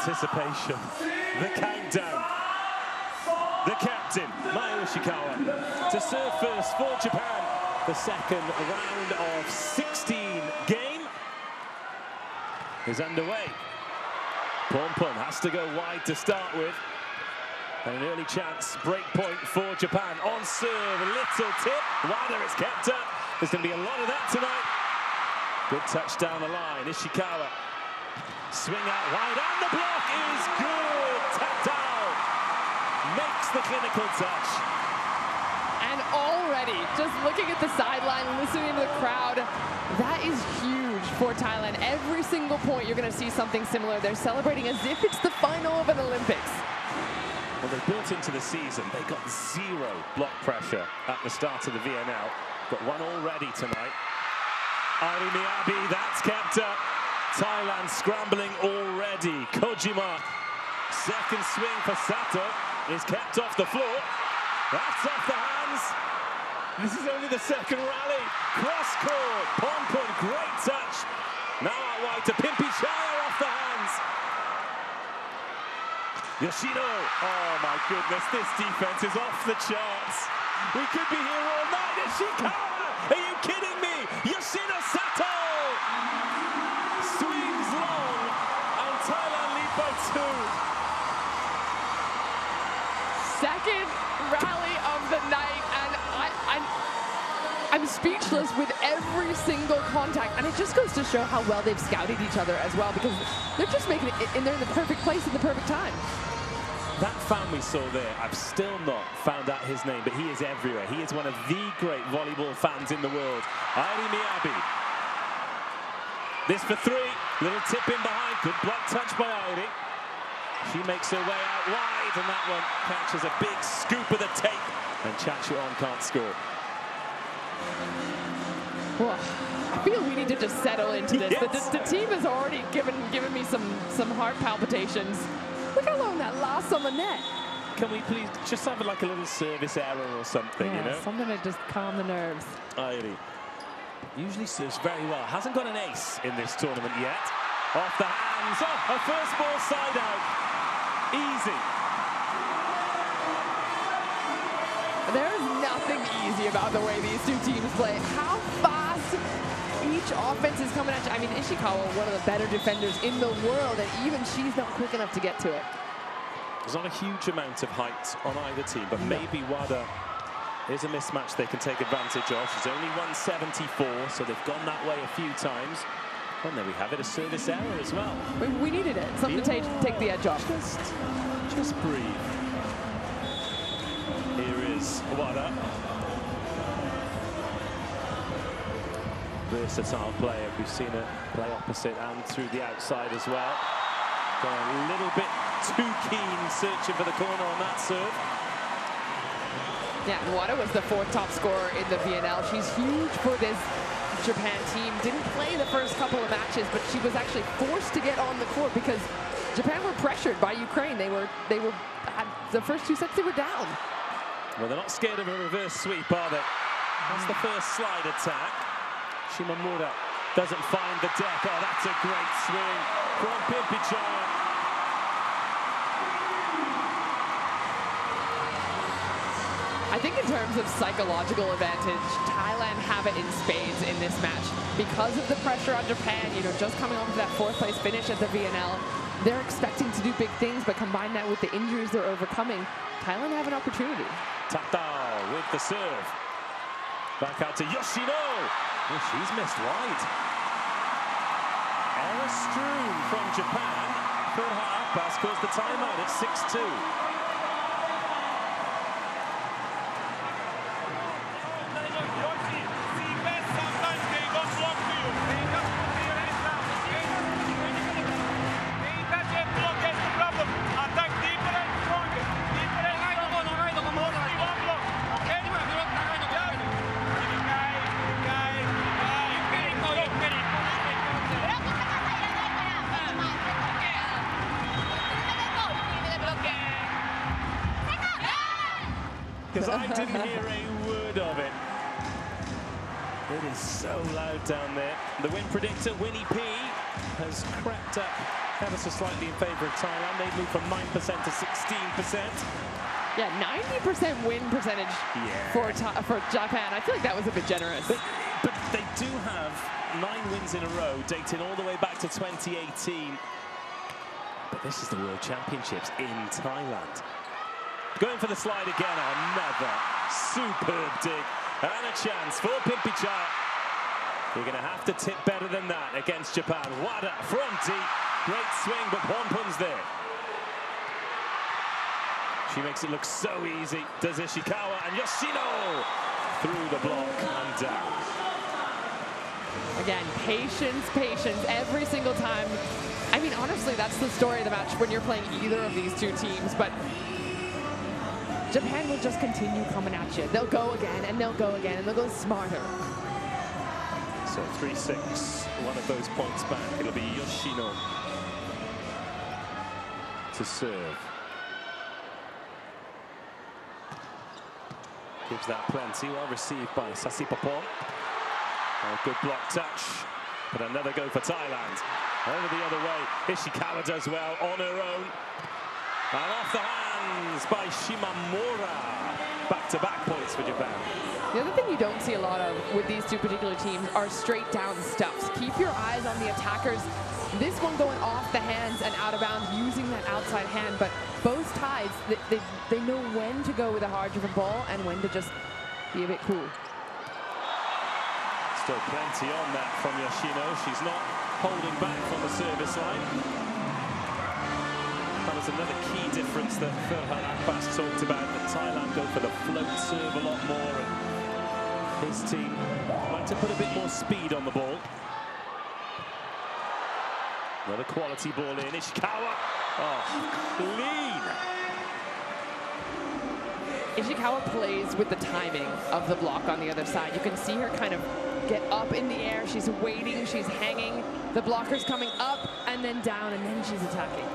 Anticipation, the countdown. The captain, Mayu Ishikawa, to serve first for Japan. The second round of 16 game is underway. Pompon has to go wide to start with. And an early chance, break point for Japan. On serve, a little tip. Wada is kept up. There's going to be a lot of that tonight. Good touch down the line. Ishikawa. Swing out wide, and the block is good. Tatao makes the clinical touch. And already, just looking at the sideline, listening to the crowd, that is huge for Thailand. Every single point, you're going to see something similar. They're celebrating as if it's the final of an Olympics. Well, they built into the season. They got zero block pressure at the start of the VNL. Got one already tonight. Ari Miyabi, that's kept up. Thailand scrambling already. Kojima, second swing for Sato, is kept off the floor. That's off the hands. This is only the second rally. Cross court, Pompon, great touch. Now out wide to Pimpichaya off the hands. Yoshino, oh my goodness, this defense is off the charts. We could be here all night. Ishikawa, are you kidding me? Yoshino Sato swings long, and Thailand lead by 2. Second rally of the night, and I'm speechless with every single contact, and it just goes to show how well they've scouted each other as well, because they're just making it, and they're in the perfect place at the perfect time. That fan we saw there, I've still not found out his name, but he is everywhere. He is one of the great volleyball fans in the world. Ari Miyabi. This for 3. Little tip in behind. Good block touch by Ari. She makes her way out wide, and that one catches a big scoop of the tape. And Chachuan can't score. Well, I feel we need to just settle into this. Yes. The team has already given me some heart palpitations. Look how long that lasts on the net. Can we please just have like a little service error or something, yeah, you know? Something to just calm the nerves. Airi usually serves very well. Hasn't got an ace in this tournament yet. Off the hands. Oh, a first ball side out. Easy. There's nothing easy about the way these two teams play. How fast each offense is coming at you. I mean, Ishikawa, one of the better defenders in the world, and even she's not quick enough to get to it. There's not a huge amount of height on either team, but maybe Wada is a mismatch they can take advantage of. She's only 174, so they've gone that way a few times. And there we have it, a service error as well. We needed it, something to take the edge off. Just breathe. Here is Wada. Versatile player. We've seen her play opposite and through the outside as well. Got a little bit too keen searching for the corner on that serve. Yeah, Wada was the 4th top scorer in the VNL. She's huge for this Japan team. Didn't play the first couple of matches, but she was actually forced to get on the court because Japan were pressured by Ukraine. They were the first 2 sets they were down. Well, they're not scared of a reverse sweep, are they? That's the first slide attack. Shimamura doesn't find the deck. Oh, that's a great swing from Pimpichaya. I think in terms of psychological advantage, Thailand have it in spades in this match. Because of the pressure on Japan, you know, just coming off of that 4th place finish at the VNL, they're expecting to do big things, but combine that with the injuries they're overcoming, Thailand have an opportunity. Tatao with the serve. Back out to Yoshino. Oh, she's missed wide. Error strewn from Japan. Third half pass caused the timeout at 6-2. Because I didn't hear a word of it. It is so loud down there. The win predictor, Winnie P, has crept up ever so slightly in favour of Thailand. They moved from 9% to 16%. Yeah, 90% win percentage for Japan. I feel like that was a bit generous. But they do have 9 wins in a row, dating all the way back to 2018. But this is the World Championships in Thailand. Going for the slide again, another superb dig. And a chance for Pimpichai. You're going to have to tip better than that against Japan. Wada from deep. Great swing, but Wonpun's there. She makes it look so easy. Does Ishikawa, and Yoshino through the block and down. Again, patience, patience every single time. I mean, honestly, that's the story of the match when you're playing either of these two teams, but Japan will just continue coming at you. They'll go again, and they'll go again, and they'll go smarter. So 3-6, one of those points back. It'll be Yoshino to serve. Gives that plenty, well received by Sasipapon. A good block touch, but another go for Thailand. Over the other way, Ishikawa does well on her own. And off the hands by Shimamura. Back-to-back points for Japan. The other thing you don't see a lot of with these two particular teams are straight down stuffs. Keep your eyes on the attackers. This one going off the hands and out of bounds using that outside hand, but both sides, they know when to go with a hard-driven ball and when to just be a bit cool. Still plenty on that from Yoshino. She's not holding back from the service line. That was another key difference that Ferhan Akbas talked about, that Thailand go for the float serve a lot more, and his team like to put a bit more speed on the ball. Another quality ball in. Ishikawa. Oh, clean. Ishikawa plays with the timing of the block on the other side. You can see her kind of get up in the air. She's waiting. She's hanging. The blocker's coming up and then down, and then she's attacking.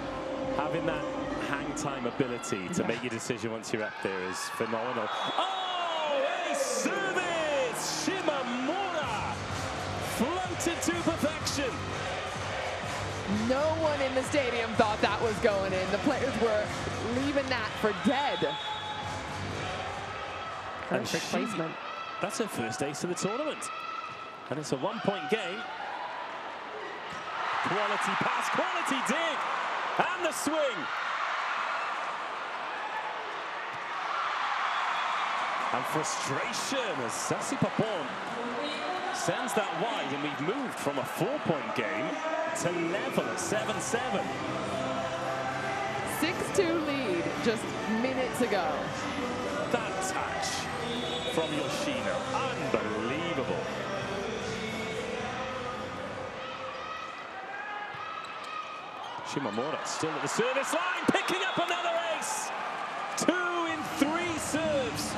Having that hang time ability to make your decision once you're up there is phenomenal. Oh, a service! Shimamura flunked to perfection. No one in the stadium thought that was going in. The players were leaving that for dead. Perfect placement. That's her first ace of the tournament. And it's a 1-point game. Quality pass, quality dig. And the swing. And frustration as Sasipapon sends that wide, and we've moved from a 4-point game to level at 7-7. 6-2 lead just minutes ago. That touch from Yoshino, unbelievable. Shimamura still at the service line, picking up another ace. 2 in 3 serves.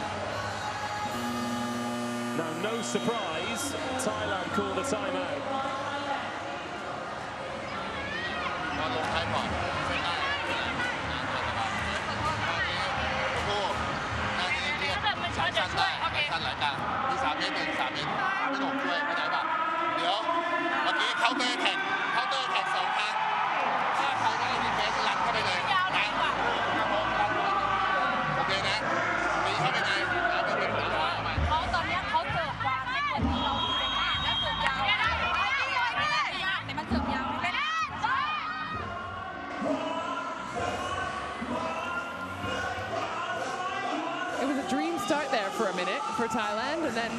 Now, no surprise, Thailand called a timeout. For a minute for Thailand, and then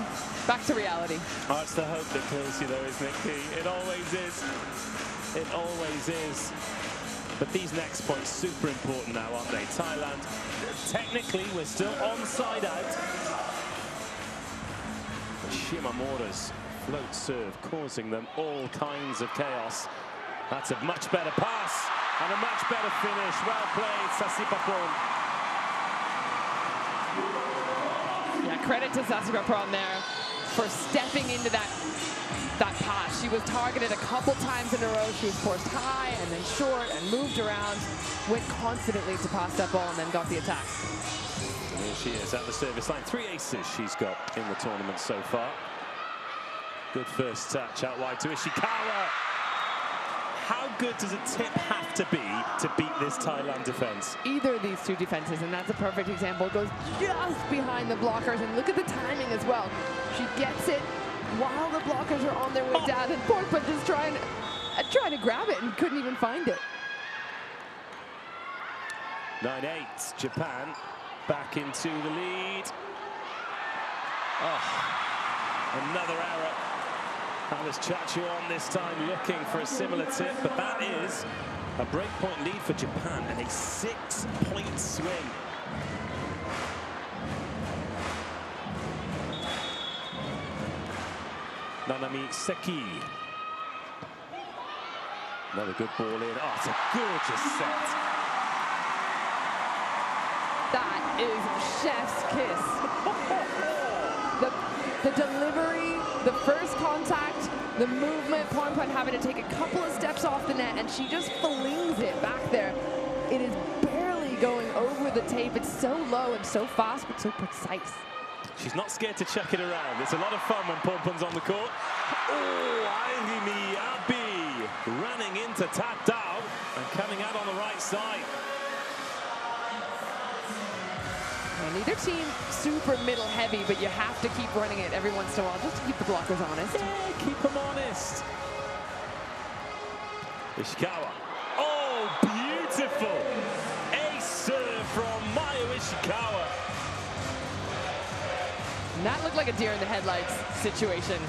back to reality. Oh, it's the hope that kills you, though, isn't it, Key? It always is. It always is. But these next points super important now, aren't they? Thailand, technically, we're still onside out. But Shimamura's float serve causing them all kinds of chaos. That's a much better pass and a much better finish. Well played, Sasipapon. Yeah, credit to Sasipapon there for stepping into that pass. She was targeted a couple times in a row. She was forced high and then short and moved around, went confidently to pass that ball and then got the attack. And here she is at the service line. 3 aces she's got in the tournament so far. Good first touch out wide to Ishikawa. how good does a tip have to be to beat this Thailand defense? Either of these two defenses, and that's a perfect example, goes just behind the blockers, and look at the timing as well. She gets it while the blockers are on their way down, and Portman just trying to grab it and couldn't even find it. 9-8, Japan back into the lead. Oh, another error. That was Chachuan this time looking for a similar tip, but that is a breakpoint lead for Japan and a 6-point swing. Nanami Seki. Another good ball in. Oh, it's a gorgeous set. That is chef's kiss. The delivery, the first contact, the movement, Pornpun having to take a couple of steps off the net, and she just flings it back there. It is barely going over the tape. It's so low and so fast, but so precise. She's not scared to chuck it around. It's a lot of fun when Pornpun's on the court. Oh, Airimi Abi running into Tap Dao and coming out on the right side. Neither team super middle heavy, but you have to keep running it every once in a while just to keep the blockers honest. Yeah, keep them honest. Ishikawa. Oh, beautiful. Ace serve from Mayu Ishikawa. And that looked like a deer in the headlights situation.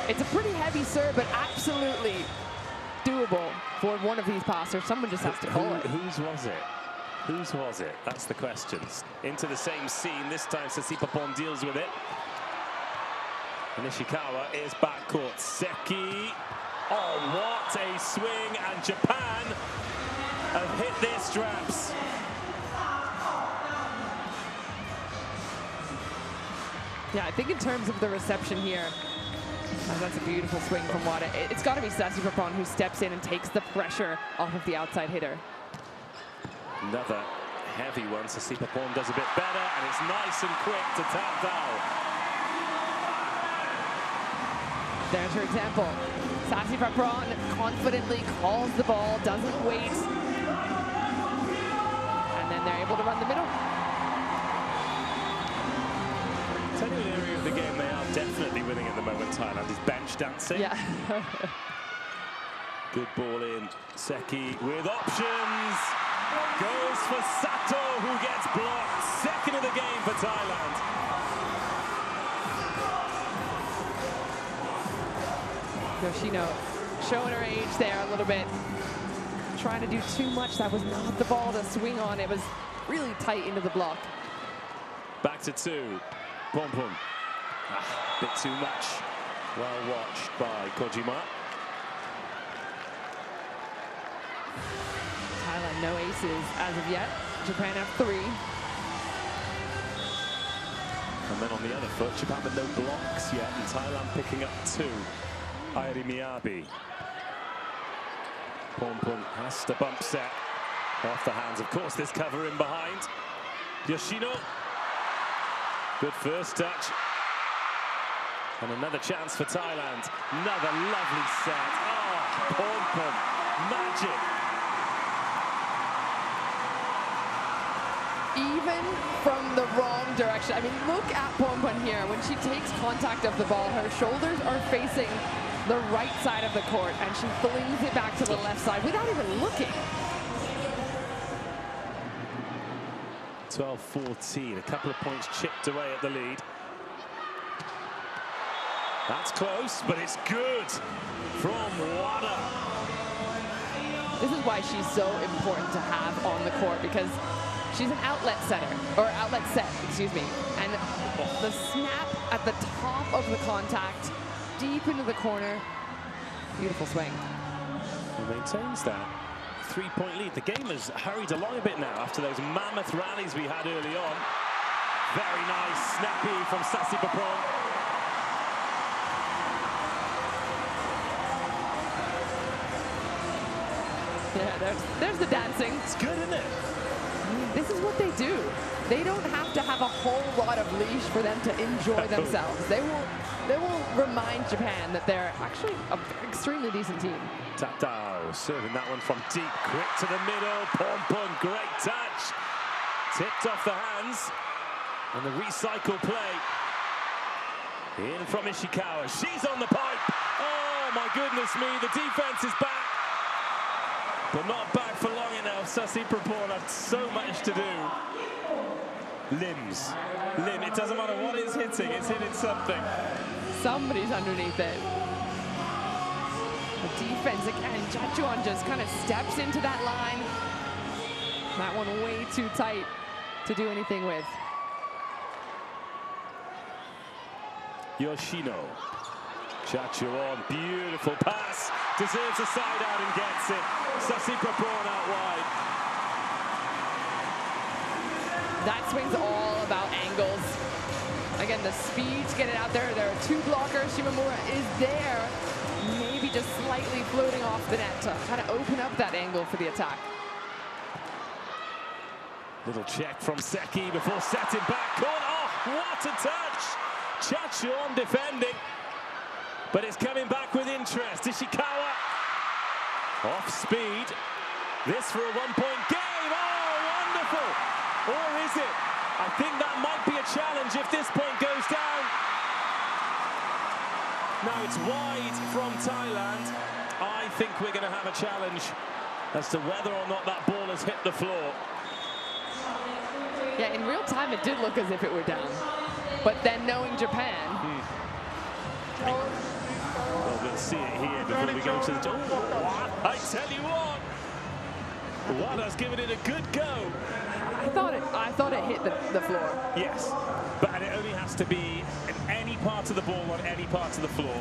It's a pretty heavy serve, but absolutely doable for one of these passers. Someone just has to pull it. Whose was it? Whose was it? That's the question. Into the same scene. This time Sasipapon deals with it. And Ishikawa is backcourt. Seki. Oh, what a swing. And Japan have hit their straps. Yeah, I think in terms of the reception here, that's a beautiful swing from Wada. It's got to be Sasipapon who steps in and takes the pressure off of the outside hitter. Another heavy one. Sasipapon does a bit better, and it's nice and quick to Tap Dao. There's her example. Sasipapon confidently calls the ball, doesn't wait, and then they're able to run the middle. Tell you an area of the game they are definitely winning at the moment, Thailand, is bench dancing. Yeah. Good ball in. Seki with options. Goes for Sato, who gets blocked. Second of the game for Thailand. Yoshino showing her age there a little bit. Trying to do too much. That was not the ball to swing on. It was really tight into the block. Back to two. Pornpun. Bit too much. Well watched by Kojima. Thailand, no aces as of yet. Japan have 3. And then on the other foot, Japan with no blocks yet, and Thailand picking up 2. Airi Miyabi. Pornpun has to bump set off the hands. Of course, this cover in behind. Yoshino. Good first touch. And another chance for Thailand. Another lovely set. Oh, Pornpun. Magic. Even from the wrong direction. I mean, look at Pornpun here. When she takes contact of the ball, her shoulders are facing the right side of the court, and she flings it back to the left side without even looking. 12-14, a couple of points chipped away at the lead. That's close, but it's good from Wada. This is why she's so important to have on the court, because she's an outlet setter, or outlet set, excuse me. And the snap at the top of the contact, deep into the corner, beautiful swing. He maintains that 3-point lead. The game has hurried along a bit now after those mammoth rallies we had early on. Very nice, snappy from Sasipapon. Yeah, there's the dancing. It's good, isn't it? I mean, this is what they do. They don't have to have a whole lot of leash for them to enjoy themselves. They will remind Japan that they're actually an extremely decent team. Tatao serving that one from deep, quick to the middle. Pompon, great touch. Tipped off the hands. And the recycle play. In from Ishikawa. She's on the pipe. Oh, my goodness me. The defense is back. But not back for long enough. Sasi Prapon had so much to do. Limbs. Limb. It doesn't matter what it's hitting. It's hitting something. Somebody's underneath it. The defense again. Chachuan just kind of steps into that line. That one way too tight to do anything with. Yoshino. Chachuan, beautiful pass. Deserves a side out and gets it. Sasi Prapon out wide. That swing's all about angles. Again, the speed to get it out there. There are two blockers. Shimamura is there. Maybe just slightly floating off the net to kind of open up that angle for the attack. Little check from Seki before setting back. Oh, what a touch! Chachuan defending. But it's coming back with interest. Ishikawa off speed. This for a one-point game. Oh, wonderful! Or is it? I think that might be a challenge if this point goes down. Now it's wide from Thailand. I think we're going to have a challenge as to whether or not that ball has hit the floor. Yeah, in real time it did look as if it were down. But then knowing Japan... Well, we'll see it here before we go to the... Oh, I tell you what! Wada's given it a good go. I thought it hit the floor. Yes, but and it only has to be in any part of the ball on any part of the floor.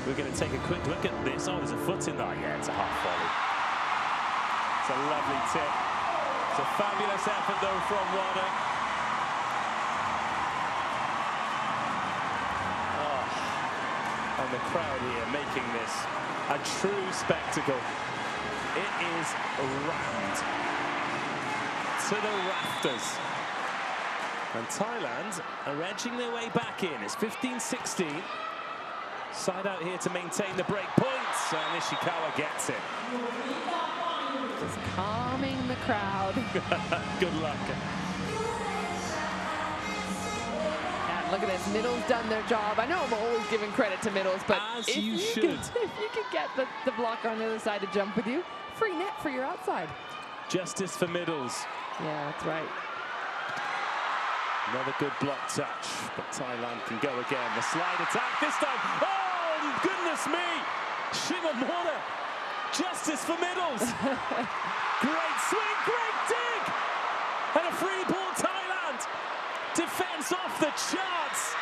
We're going to take a quick look at this. Oh, there's a foot in there. Yeah, it's a half volley. It's a lovely tip. It's a fabulous effort, though, from Wada. Oh, and the crowd here making this a true spectacle. It is rammed to the rafters. And Thailand are edging their way back in. It's 15-16. Side out here to maintain the break points. And Ishikawa gets it. Just calming the crowd. Good luck. And look at this. Middle's done their job. I know I'm always giving credit to Middles, but if you can get the blocker on the other side to jump with you, free net for your outside. Justice for Middles. Yeah, that's right. Another good block touch, but Thailand can go again. The slide attack this time. Oh, goodness me! Shimamura. Justice for Middles. Great swing, great dig! And a free ball, Thailand. Defense off the charts.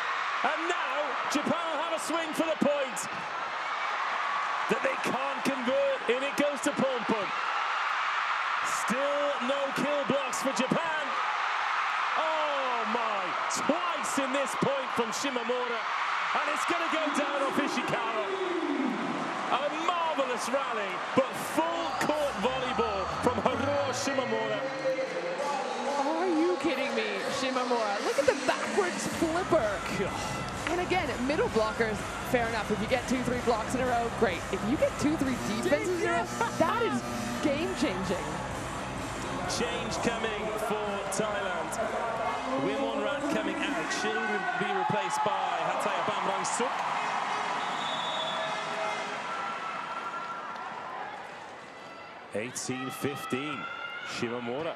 And now Japan have a swing for the point that they can't convert. In it goes to Pompon. Still no kill blocks for Japan. Oh my, twice in this point from Shimamura. And it's going to go down off Ishikawa. A marvelous rally, but full court volleyball from Haruo Shimamura. Are you kidding me, Shimamura? Look at the backwards flipper. And again, middle blockers, fair enough. If you get 2-3 blocks in a row, great. If you get 2-3 defenses in a row, that is game-changing. Change coming for Thailand. Wimon coming out. She'll be replaced by Hataya Bamrang Suk. (18-15). Shimamura.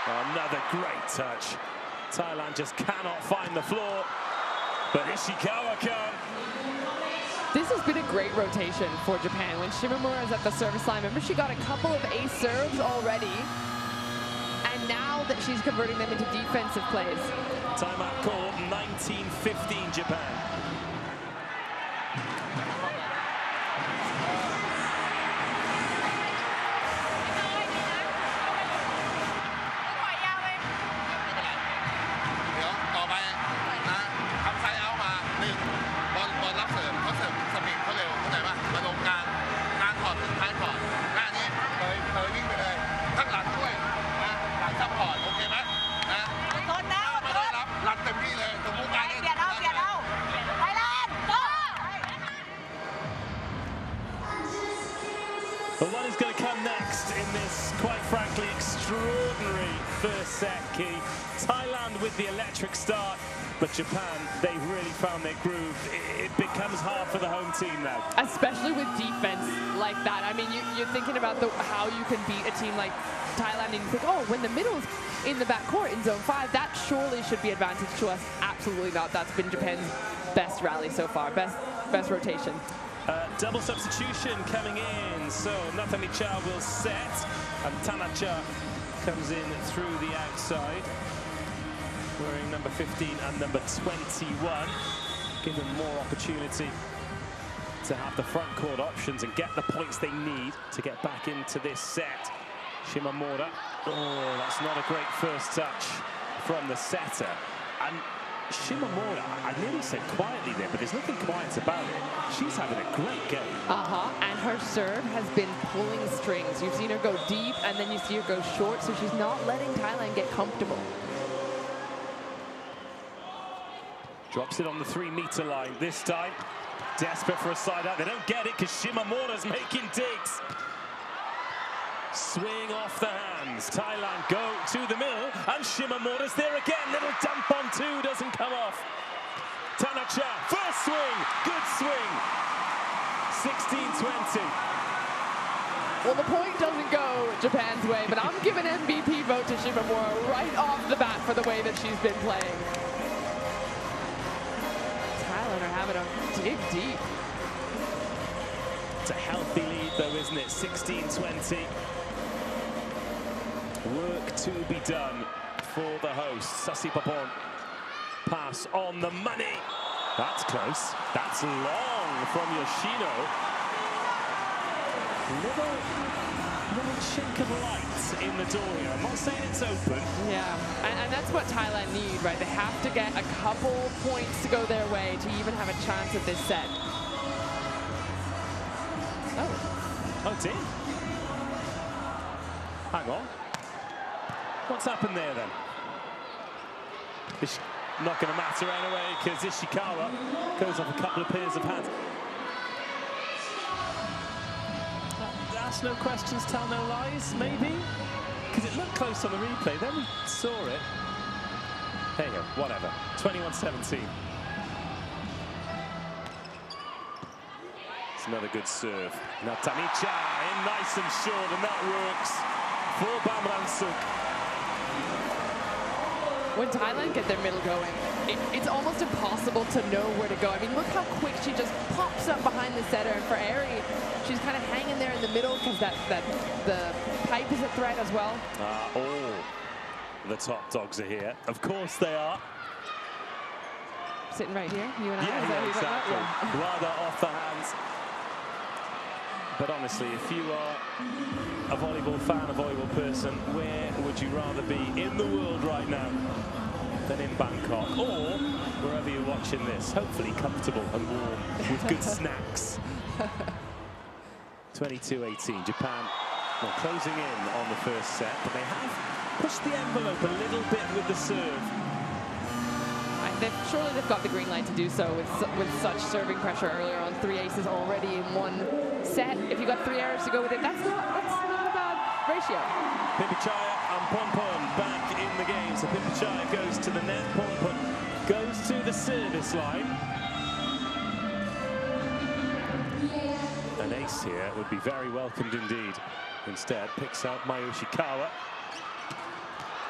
Another great touch. Thailand just cannot find the floor, but Ishikawa can. This has been a great rotation for Japan. When Shimamura is at the service line, remember she got a couple of ace serves already, and now that she's converting them into defensive plays. Timeout call, 19-15 Japan. come next in this, quite frankly, extraordinary first set, Key? Thailand with the electric start, but Japan, they've really found their groove. It becomes hard for the home team now. Especially with defense like that. I mean, you're thinking about how you can beat a team like Thailand, and you think, oh, when the middle's in the backcourt in zone 5, that surely should be advantage to us. Absolutely not. That's been Japan's best rally so far, best rotation. Double substitution coming in, so Nathani Cha will set, and Tanacha comes in through the outside, wearing number 15 and number 21, give them more opportunity to have the front court options and get the points they need to get back into this set. Shimamura, oh, that's not a great first touch from the setter. And Shimamura, I nearly said quietly there, but there's nothing quiet about it. She's having a great game. And her serve has been pulling strings. You've seen her go deep, and then you see her go short, so she's not letting Thailand get comfortable. Drops it on the 3-meter line this time. Desperate for a side out. They don't get it because Shimamura's making digs. Swing off the hands. Thailand go to the middle, and Shimamura's there again. Little dump on 2, doesn't come off. Tanacha, first swing, good swing. 16-20. Well, the point doesn't go Japan's way, but I'm giving MVP vote to Shimamura right off the bat for the way that she's been playing. Thailand are having a dig deep. It's a healthy lead though, isn't it? 16-20. Work to be done for the hosts. Sasipapon, pass on the money. That's close. That's long from Yoshino. Little chink of light in the door here. I'm not saying it's open. Yeah, and that's what Thailand need, right? They have to get a couple points to go their way to even have a chance at this set. Oh, it's in. Hang on. What's happened there then? It's not going to matter anyway because Ishikawa goes off a couple of pairs of hands. Ask no questions, tell no lies, maybe? Because it looked close on the replay, then we saw it. There you go, whatever. 21-17. It's another good serve. Now Tanicha in nice and short, and that works for Bamransuk. When Thailand get their middle going, it's almost impossible to know where to go. I mean, look how quick she just pops up behind the setter. And for Ari, she's kind of hanging there in the middle because the pipe is a threat as well. All the top dogs are here. Of course they are. Sitting right here, you and I. Yeah, exactly. Rather off the hands. But honestly, if you are a volleyball fan, a volleyball person, where would you rather be in the world right now than in Bangkok, or wherever you're watching this, hopefully comfortable and warm with good snacks. 22-18, Japan closing in on the first set, but they have pushed the envelope a little bit with the serve. Surely they've got the green light to do so with such serving pressure earlier on. 3 aces already in one set. If you got 3 errors to go with it, that's not a bad ratio. Pimpichaya and Pompon back in the game. So Pimpichaya goes to the net, Pompon goes to the service line. An ace here would be very welcomed indeed. Instead, picks out Mayushikawa.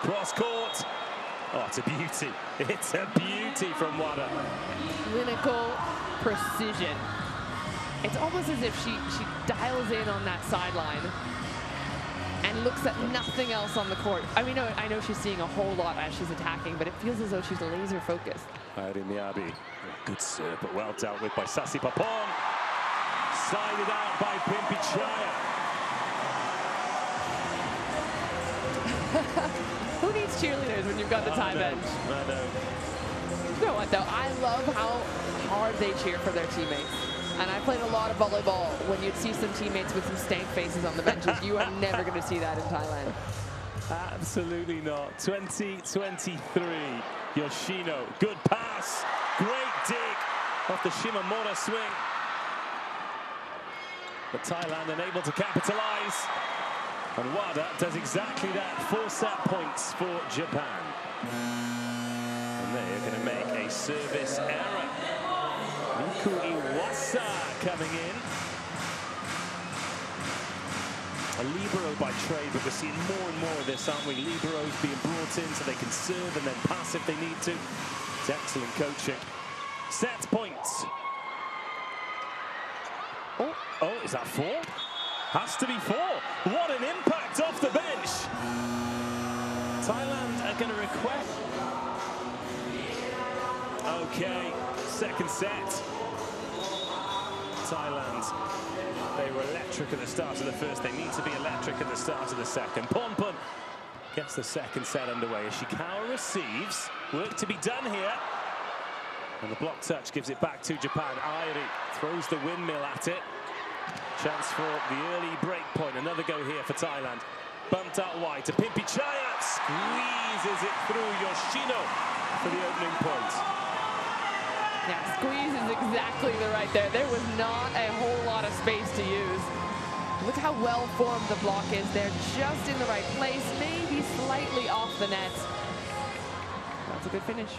Cross court. Oh, it's a beauty. It's a beauty from Wada. Clinical precision. It's almost as if she dials in on that sideline and looks at nothing else on the court. I mean, I know she's seeing a whole lot as she's attacking, but it feels as though she's laser focused. Airi Miyabi. Good serve, but well dealt with by Sasipapon. Slided out by Pimpichaya. Who needs cheerleaders when you've got the tie bench? I know. You know what, though? I love how hard they cheer for their teammates. And I played a lot of volleyball. When you'd see some teammates with some stank faces on the benches, you are never going to see that in Thailand. Absolutely not. 20-23. Yoshino, good pass. Great dig off the Shimamura swing. But Thailand unable to capitalize. And Wada does exactly that. 4 set points for Japan. And they're going to make a service error. Miku Iwasa coming in. A libero by trade, but we're seeing more and more of this, aren't we? Liberos being brought in so they can serve and then pass if they need to. It's excellent coaching. Set points. Oh, is that 4? Has to be 4. What an impact off the bench. Thailand are going to request. Okay, second set. Thailand, they were electric at the start of the first. They need to be electric at the start of the second. Ponpon gets the second set underway. Ishikawa receives. Work to be done here. And the block touch gives it back to Japan. Airi throws the windmill at it. Chance for the early break point. Another go here for Thailand. Bumped out wide to Pimpichaya. Squeezes it through Yoshino for the opening point. Yeah, squeeze is exactly the right there. There was not a whole lot of space to use. Look how well formed the block is. They're just in the right place, maybe slightly off the net. That's a good finish.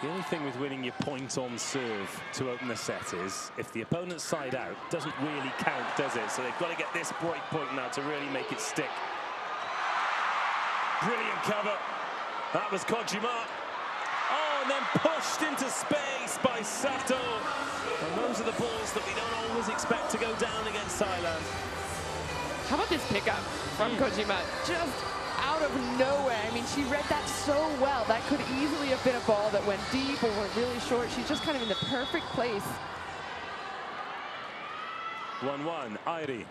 The only thing with winning your point on serve to open the set is if the opponent's side out, doesn't really count, does it? So they've got to get this break point now to really make it stick. Brilliant cover. That was Kojima. Oh, and then pushed into space by Sato. And those are the balls that we don't always expect to go down against Thailand. How about this pickup from Kojima? Just out of nowhere. I mean, she read that so well. That could easily have been a ball that went deep or went really short. She's just kind of in the perfect place. 1-1, Airi.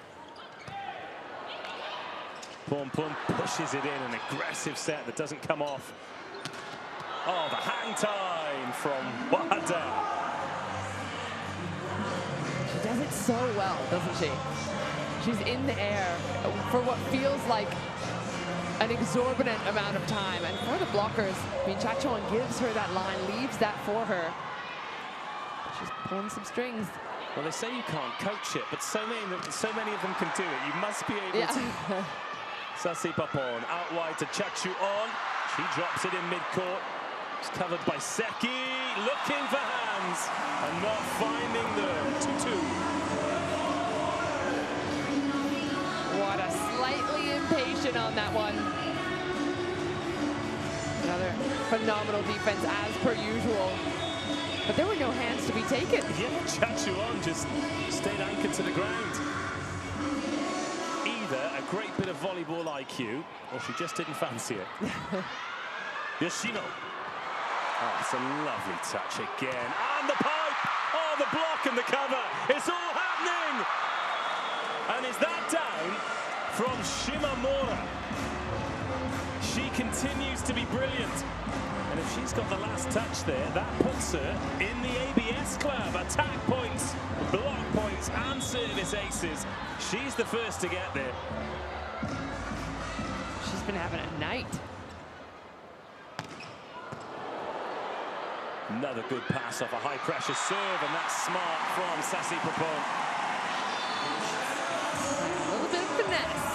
Ponpon pushes it in, an aggressive set that doesn't come off. Oh, the hang time from Wada. She does it so well, doesn't she? She's in the air for what feels like an exorbitant amount of time. And for the blockers, I mean, Chachuan gives her that line, leaves that for her. She's pulling some strings. Well, they say you can't coach it, but so many of them can do it. You must be able to. Sasi Papon out wide to Chachuan. She drops it in midcourt. It's covered by Seki, looking for hands and not finding them. 2-2. Wada slightly impatient on that one. Another phenomenal defense as per usual. But there were no hands to be taken. Yeah, Chachuan just stayed anchored to the ground. Either a great bit of volleyball IQ, or she just didn't fancy it. Yoshino. Oh, it's a lovely touch again. And the pipe! Oh, the block and the cover. It's all happening! And is that down from Shimamura? She continues to be brilliant. And if she's got the last touch there, that puts her in the ABS club. Attack points, block points, and service aces. She's the first to get there. She's been having a night. Another good pass off a high-pressure serve, and that's smart from Sasi Papon. A little bit of finesse.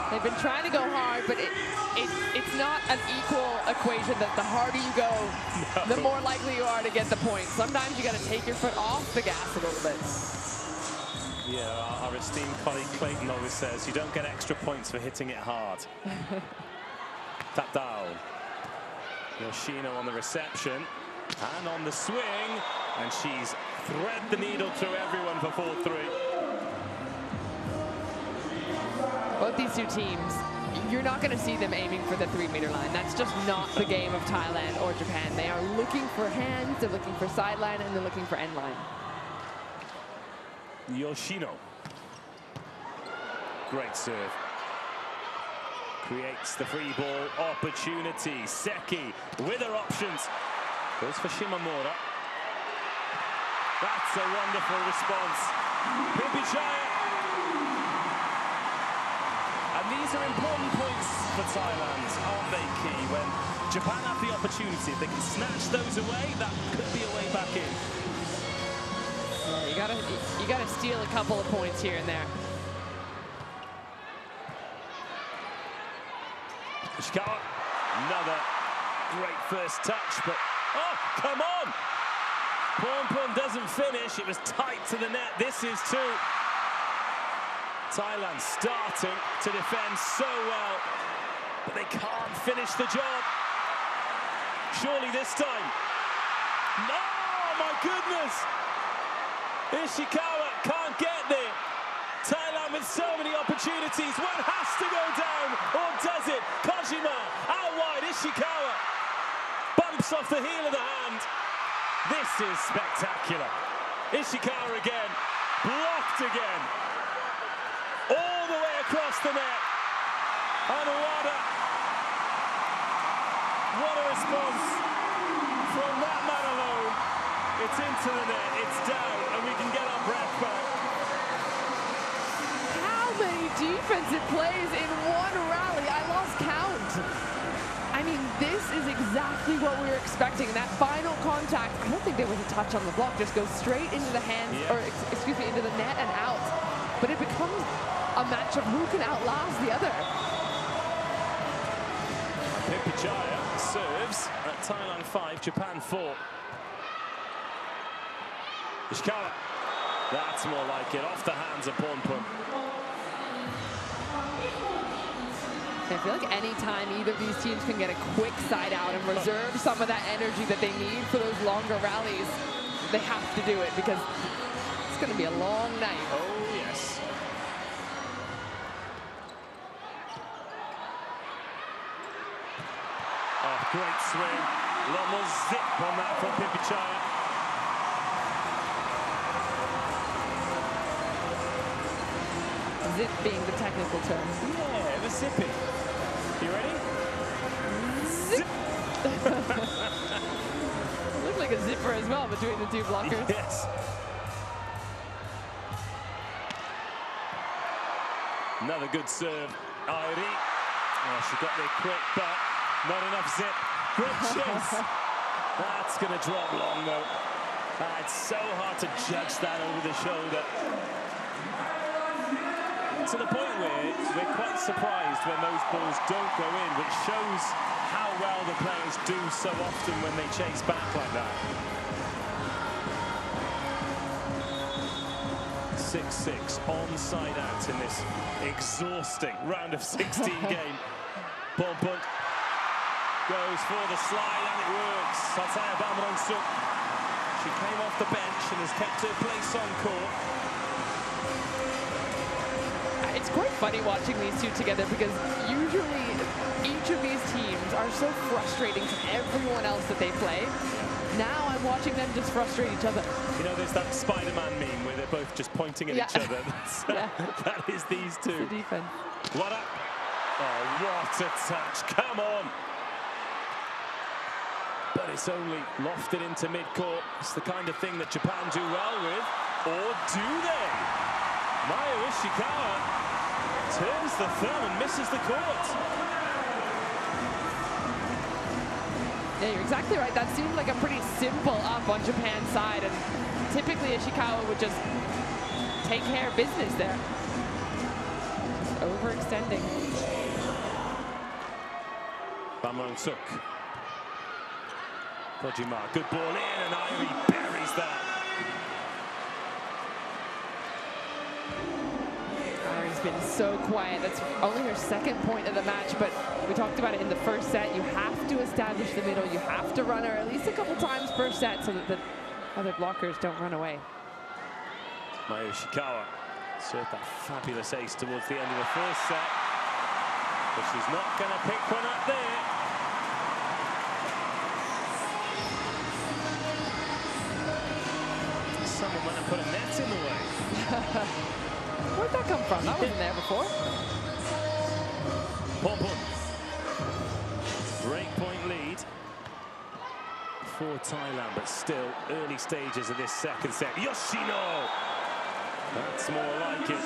They've been trying to go hard, but it's not an equal equation that the harder you go, the more likely you are to get the point. Sometimes you got to take your foot off the gas a little bit. Yeah, our esteemed colleague Clayton always says you don't get extra points for hitting it hard. Tap down. Yoshino on the reception. And on the swing, and she's thread the needle through everyone for 4-3. Both these two teams, you're not going to see them aiming for the 3-meter line. That's just not the game of Thailand or Japan. They are looking for hands, they're looking for sideline, and they're looking for end line. Yoshino. Great serve. Creates the free ball opportunity. Seki with her options. Goes for Shimamura. That's a wonderful response. Pimpichaya. And these are important points for Thailand, aren't they, Key? When Japan have the opportunity, if they can snatch those away, that could be a way back in. Yeah, you gotta steal a couple of points here and there. Ishikawa, another great first touch, but oh, come on! Pornpun doesn't finish. It was tight to the net. This is two. Thailand starting to defend so well, but they can't finish the job. Surely this time. No, my goodness! Ishikawa can't get there. Thailand with so many opportunities. One has to go down, or does it? Kojima, out wide, Ishikawa. Bumps off the heel of the hand. This is spectacular. Ishikawa again, blocked again. All the way across the net. And what a response from that man alone. It's into the net, it's down, and we can get our breath back. How many defensive plays in one rally? I lost count. I mean, this is exactly what we were expecting. That final contact, I don't think there was a touch on the block, just goes straight into the hands, or excuse me, into the net and out. But it becomes a match of who can outlast the other. Pipichaya serves at Thailand 5, Japan 4. Ishikawa, that's more like it, off the hands of Pornpun. I feel like any time either of these teams can get a quick side out and reserve some of that energy that they need for those longer rallies, they have to do it because it's going to be a long night. Oh, yes. Oh, great swing. A lot more zip on that from Pipichaya. Zip being the technical term. Yeah, the zipping. You ready? Zip! Looked like a zipper as well between the two blockers. Yes. Another good serve. Airi. Oh, she got there quick, but not enough zip. Great chase. That's going to drop long, though. It's so hard to judge that over the shoulder. To the point where we're quite surprised when those balls don't go in, which shows how well the players do so often when they chase back like that. 6-6, onside out in this exhausting round of 16 game. Pornpun goes for the slide and it works. Sataya Bamrong-suk. She came off the bench and has kept her place on court. It's quite funny watching these two together because usually each of these teams are so frustrating to everyone else that they play. Now I'm watching them just frustrate each other. You know, there's that Spider-Man meme where they're both just pointing at each other. That is these two. It's the defense. What up? Oh, what a touch. Come on. But it's only lofted into mid-court. It's the kind of thing that Japan do well with. Or do they? Mayu Ishikawa turns the thumb and misses the court. Yeah, you're exactly right. That seemed like a pretty simple up on Japan's side, and typically Ishikawa would just take care of business there. Just overextending. Bamrong-suk. Kojima, good ball in, and Airi buries that. Airi's been so quiet. That's only her second point of the match, but we talked about it in the first set. You have to establish the middle. You have to run her at least a couple times per set so that the other blockers don't run away. Mayu Ishikawa served that fabulous ace towards the end of the first set, but she's not going to pick one up there. Someone went and put a net in the way. Where'd that come from? That wasn't there before. Pornpun. Break point lead for Thailand, but still early stages of this second set. Yoshino! That's more like it.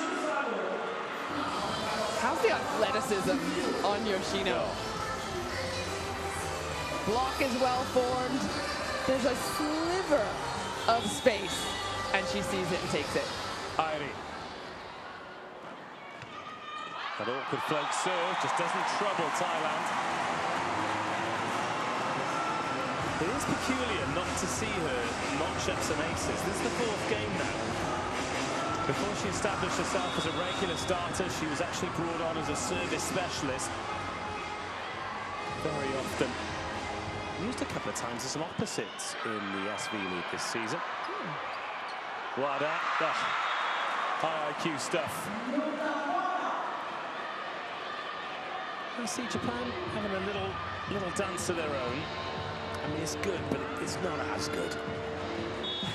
How's the athleticism on Yoshino? Block is well formed. There's a sliver of space and she sees it and takes it. Airi. That awkward float serve just doesn't trouble Thailand. It is peculiar not to see her notch up some aces. This is the 4th game now. Before she established herself as a regular starter, she was actually brought on as a service specialist. Very often. Used a couple of times as some opposites in the SV League this season. Wada. High IQ stuff. I see Japan having a little dance of their own. I mean, it's good, but it's not as good.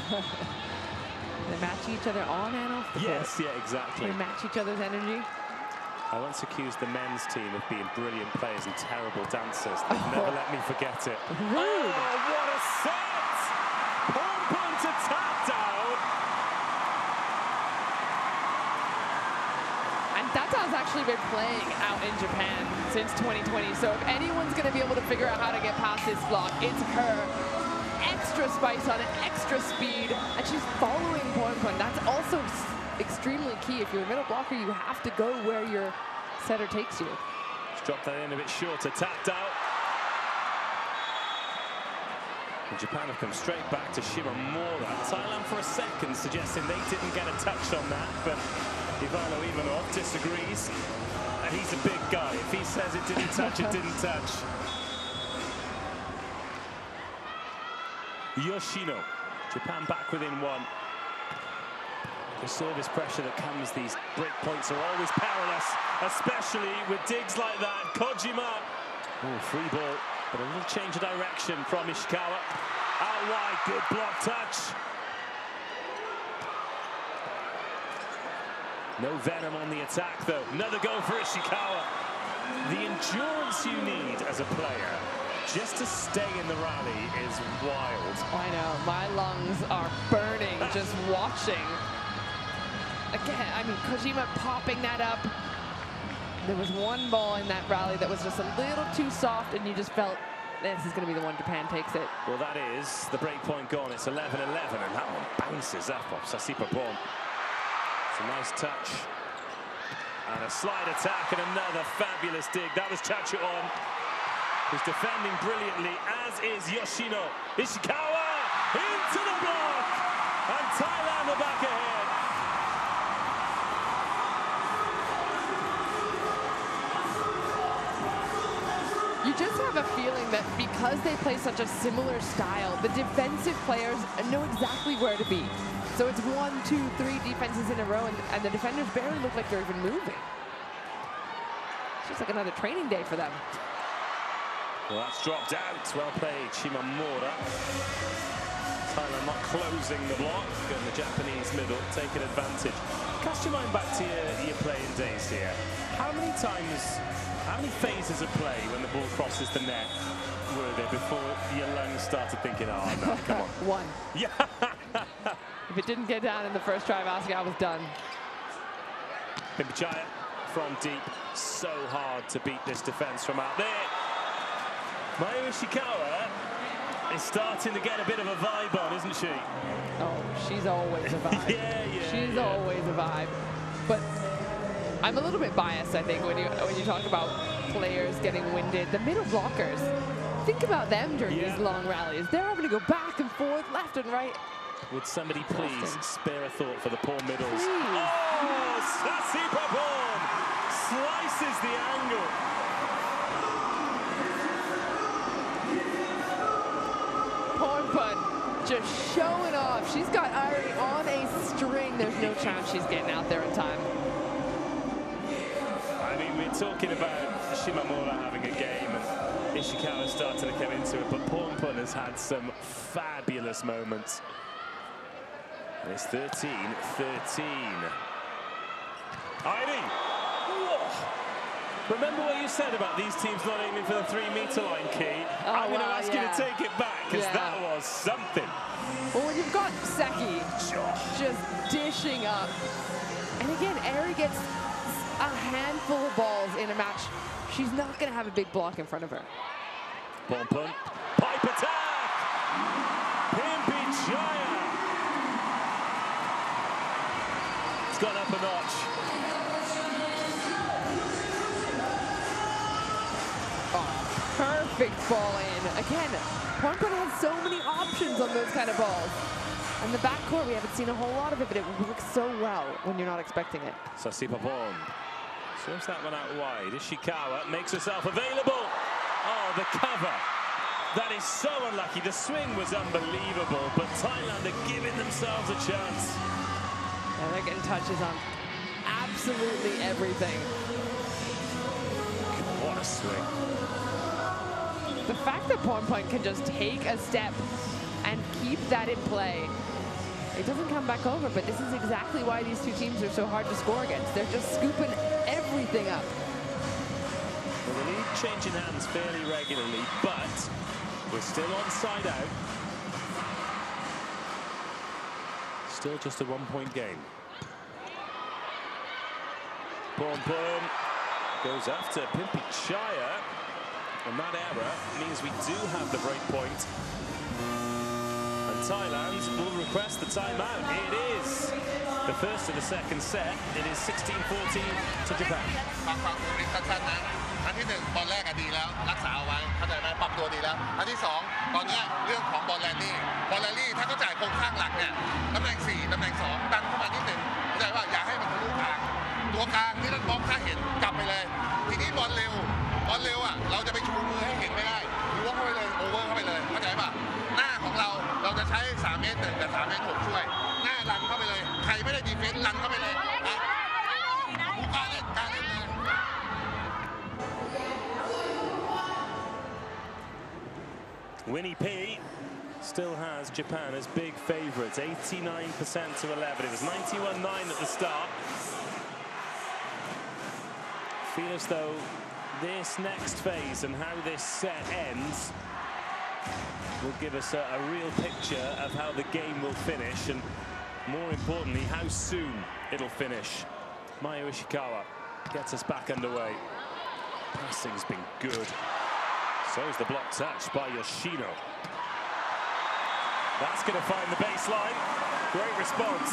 They're matching each other on and off the court. Yes, yeah, exactly. They match each other's energy. I once accused the men's team of being brilliant players and terrible dancers. They've never let me forget it. Rude. Oh, what a set! Pom-pom to tap down. And Tata's actually been playing out in Japan since 2020. So if anyone's going to be able to figure out how to get past this block, it's her. Extra spice on it, extra speed, and she's following Pon. That's also extremely key. If you're a middle blocker, you have to go where your setter takes you. She's dropped that in a bit shorter, tapped out. And Japan have come straight back to Shimamura. Thailand for a second suggesting they didn't get a touch on that, but Ivano Ivanov disagrees. And he's a big guy. If he says it didn't touch, it didn't touch. Yoshino, Japan back within 1. The service pressure that comes, these break points are always perilous, especially with digs like that. Kojima, free ball, but a little change of direction from Ishikawa. Out wide, good block touch. No venom on the attack though. Another go for Ishikawa. The endurance you need as a player just to stay in the rally is wild. I know, my lungs are burning just watching. Again, I mean, Kojima popping that up. There was one ball in that rally that was just a little too soft, and you just felt this is going to be the one Japan takes it. Well, that is the break point gone. It's 11-11, and that one bounces up off Sasipapon. It's a nice touch. And a slide attack, and another fabulous dig. That was Chachuon, who's defending brilliantly, as is Yoshino. Ishikawa into the block, and Thailand are back ahead. You just have a feeling that because they play such a similar style, the defensive players know exactly where to be. So it's 1, 2, 3 defenses in a row, and the defenders barely look like they're even moving. It's just like another training day for them. Well, that's dropped out. Well played, Shimamura. Thailand not closing the block, and the Japanese middle taking advantage. Cast your mind back to your playing days here. How many phases of play when the ball crosses the net were there before your lungs started thinking, oh no, come on? 1. Yeah. If it didn't get down in the first try, I was done. Pimpachaya from deep. So hard to beat this defense from out there. Mayu Ishikawa is starting to get a bit of a vibe on, isn't she? Oh, she's always a vibe. Yeah. She's always a vibe. But I'm a little bit biased, I think, when you talk about players getting winded. The middle blockers, think about them during these long rallies. They're having to go back and forth, left and right. Would somebody please spare a thought for the poor middles? Please. Oh, Sasipapon slices the angle. Pon just showing off. She's got Airi on a string. There's no chance she's getting out there in time. I mean, we're talking about Shimamura having a game and Ishikawa starting to come into it, but Pon has had some fabulous moments. And it's 13-13. Airi! Remember what you said about these teams not aiming for the 3-meter line, Key? I'm going to ask you to take it back, because that was something. Well, when you've got Seki just dishing up, and again, Airi gets a handful of balls in a match, she's not going to have a big block in front of her. Pon, pipe attack! Pimpachaya! It's gone up a notch. Oh, perfect ball in. Again, Pornpon has so many options on those kind of balls. And the backcourt, we haven't seen a whole lot of it, but it works so well when you're not expecting it. Sasipapon serves that one out wide. Ishikawa makes herself available. Oh, the cover. That is so unlucky. The swing was unbelievable, but Thailand are giving themselves a chance. Yeah, they're getting touches on absolutely everything. What a swing. The fact that Pornpon can just take a step and keep that in play, it doesn't come back over, but this is exactly why these two teams are so hard to score against. They're just scooping everything up. Well, the lead changing hands fairly regularly, but we're still on side out. Still just a one-point game. Pornpon goes after Pimpicaya, and that error means we do have the break point. And Thailand will request the timeout. It is the first of the second set. It is 16-14 to Japan. อันที่หนึ่งบอลแรกดีแล้วรักษาเอาไว้เข้าใจไหมปรับตัวดีแล้วอันที่สองตอนนี้เรื่องของบอลแรลลี่ถ้าเขาจ่ายโครงข้างหลักเนี่ยตำแหน่ง4ตำแหน่ง2ดันเข้ามานิดหนึ่งเข้าใจว่าอย่าให้มันทะลุกลางตัวกลางที่นั่นบล็อกถ้าเห็นกลับไปเลยทีนี้บอลเร็วอ่ะเราจะไปชูมือให้เห็นไม่ได้ล้วงเข้าไปเลยโอเวอร์เข้าไปเลยเข้าใจป่ะหน้าของเราจะใช้3 เมตร 1กับ3 เมตร 6ช่วยหน้ารันเข้าไปเลยใครไม่ได้ดีเฟนส์รันเข้าไปเลยการเล่นเลย Winnie P still has Japan as big favourites, 89% to 11. It was 91-9 at the start. Feel as though this next phase and how this set ends will give us a real picture of how the game will finish, and more importantly, how soon it'll finish. Mayu Ishikawa gets us back underway. Passing's been good. So is the block touch by Yoshino. That's going to find the baseline. Great response.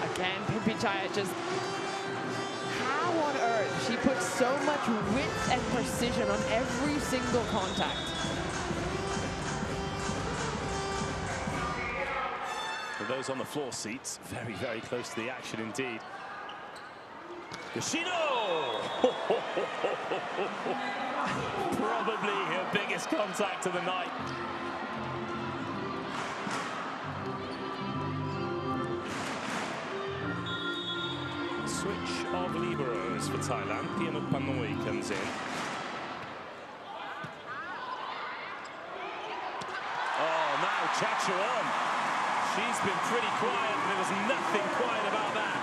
Again, Pimpicaya just... How on earth? She puts so much width and precision on every single contact. For those on the floor seats, very, very close to the action indeed. Yoshino! Probably her biggest contact of the night. Switch of liberos for Thailand. Pianut Panoi comes in. Oh, now Chacharon. She's been pretty quiet. There was nothing quiet about that.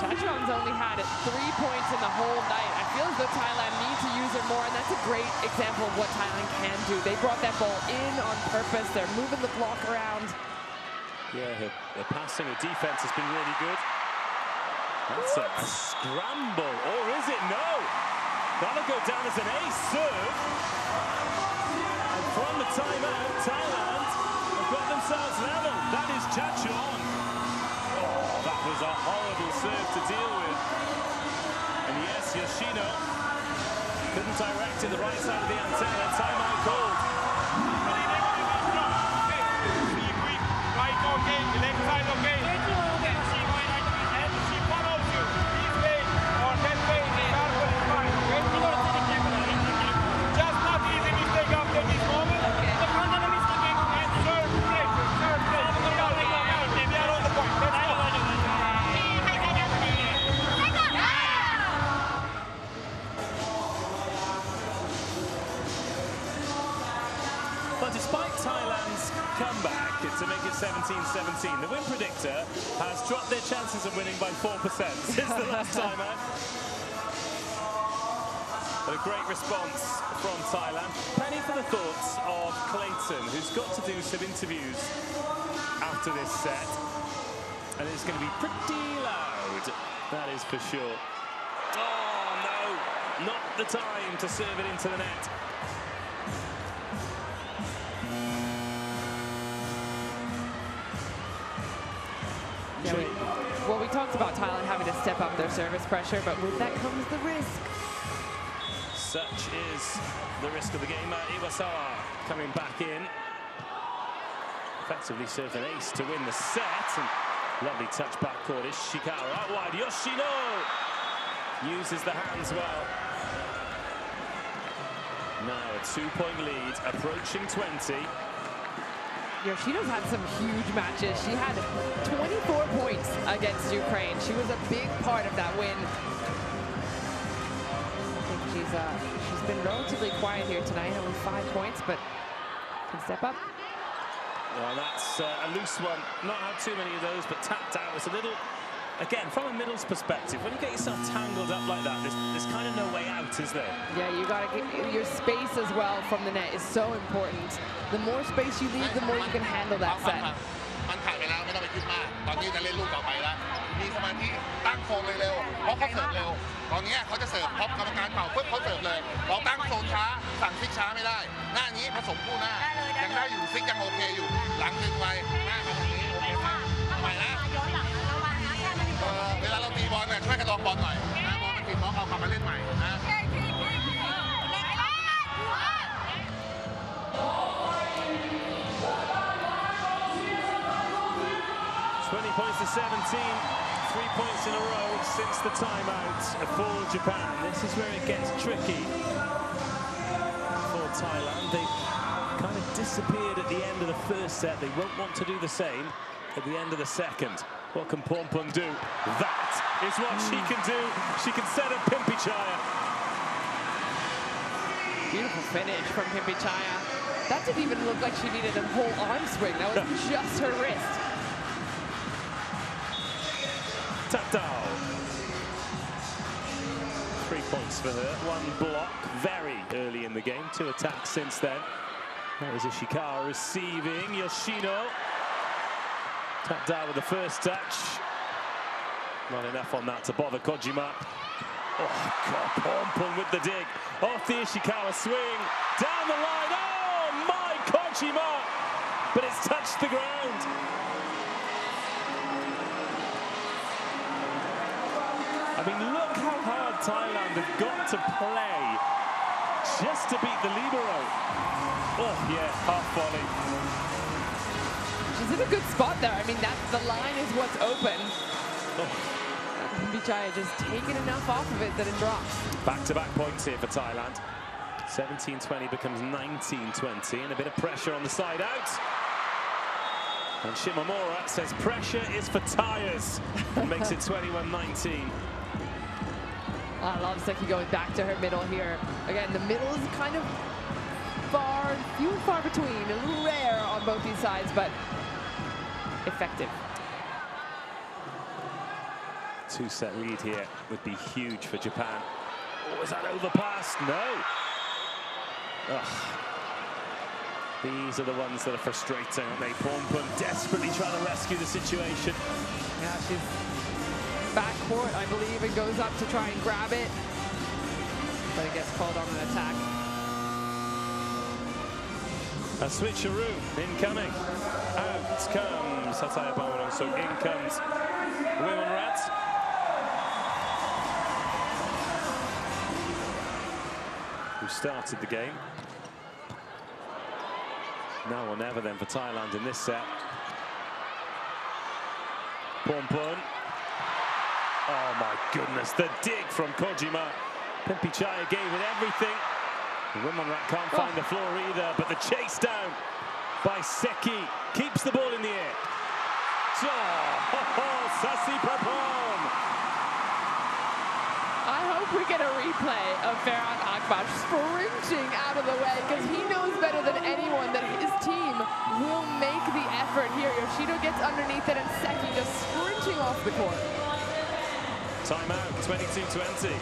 Chacharon's only had 3 points in the whole night. I feel as though Thailand need to use her more, and that's a great example of what Thailand can do. They brought that ball in on purpose. They're moving the block around. Yeah, her passing, her defense has been really good. That's a scramble, or is it? No! That'll go down as an ace serve. And from the timeout, Thailand have got themselves level. That is Chacharon. That was a horrible serve to deal with. And yes, Yoshino couldn't direct it the right side of the antenna. Timeout called. Right, okay, left side, okay. And she follows you. This way or that way, careful is fine. Just not easy mistake after this moment. The final mistake and serve play. They are on the point. Let's go. But despite Thailand's comeback to make it 17-17, the win predictor has dropped their chances of winning by 4% since the last time out. But a great response from Thailand. Penny for the thoughts of Clayton, who's got to do some interviews after this set. And it's going to be pretty loud, that is for sure. Oh, no, not the time to serve it into the net. Yeah, we talked about Thailand having to step up their service pressure, but with that comes the risk. Such is the risk of the game. Iwasawa coming back in. Effectively served an ace to win the set. And lovely touch backcourt. Ishikawa out wide. Yoshino uses the hands well. Now a 2-point lead, approaching 20. Yoshino's had some huge matches. She had 24 points against Ukraine. She was a big part of that win. I think she's been relatively quiet here tonight, only 5 points, but can step up. Well, that's a loose one. Not had too many of those, but tapped out. It's a little, again, from a middles perspective, when you get yourself tangled up like that, there's kind of no way out, is there? Yeah, you got to get your space as well from the net is so important. The more space you leave, the more you can handle that set. มันผ่านไปแล้วไม่ต้องไปคิดมากตอนนี้จะเล่นลูกต่อไปแล้วมีสมาธิตั้งโซนเร็วเพราะเขาเสิร์ฟเร็วตอนนี้เขาจะเสิร์ฟพร้อมกรรมการเป่าปุ๊บเขาเสิร์ฟเลยเราตั้งโซนช้าสั่งซิกช้าไม่ได้หน้านี้ผสมคู่หน้ายังได้อยู่ซิกยังโอเคอยู่หลังดึงไปหน้ามาทางนี้โอเคไหมใหม่นะเวลาเราตีบอลเนี่ยช่วยกระดองบอลหน่อยนะบอลมันติดบอลเอากลับมาเล่นใหม่นะ 20 points to 17, 3 points in a row since the timeout for Japan. This is where it gets tricky for Thailand. They kind of disappeared at the end of the first set. They won't want to do the same at the end of the second. What can Pompon do? That is what she can do. She can set up Pimpichaya. Beautiful finish from Pimpichaya. That didn't even look like she needed a whole arm swing. That was just her wrist. Tatao. 3 points for her. 1 block very early in the game. 2 attacks since then. That was Ishikawa receiving. Yoshino. Tatao with the first touch. Not enough on that to bother Kojima. Oh, God. Pompon with the dig. Off the Ishikawa swing. Down the line. Oh, my Kojima. But it's touched the ground. I mean, look how hard Thailand have got to play just to beat the libero. Oh, yeah, half volley. She's in a good spot there. I mean, the line is what's open. Oh. Pimpichaya just taking enough off of it that it drops. Back-to-back points here for Thailand. 17-20 becomes 19-20, and a bit of pressure on the side out. And Shimomura says pressure is for tires and makes it 21-19. I love Seki going back to her middle here. Again, the middle is kind of few and far between, a little rare on both these sides, but effective. 2-set lead here would be huge for Japan. Oh, is that overpass? No. Ugh. These are the ones that are frustrating, aren't they? Pompon desperately trying to rescue the situation. Yeah, she's backcourt, I believe, and goes up to try and grab it. But it gets called on an attack. A switcheroo incoming. Out comes Hataya Bauer, so in comes Women Rats. Who started the game. Now or never then for Thailand in this set. Pompon. Oh my goodness, the dig from Kojima. Pimpichaya gave it everything. Womenrat can't find the floor either, but the chase down by Seki keeps the ball in the air. Sasi Papon. I hope we get a replay of Farhan Akbar sprinting out of the way, because he knows better than anyone that his team will make the effort here. Yoshino gets underneath it and Seki just sprinting off the court. Timeout, 22-20.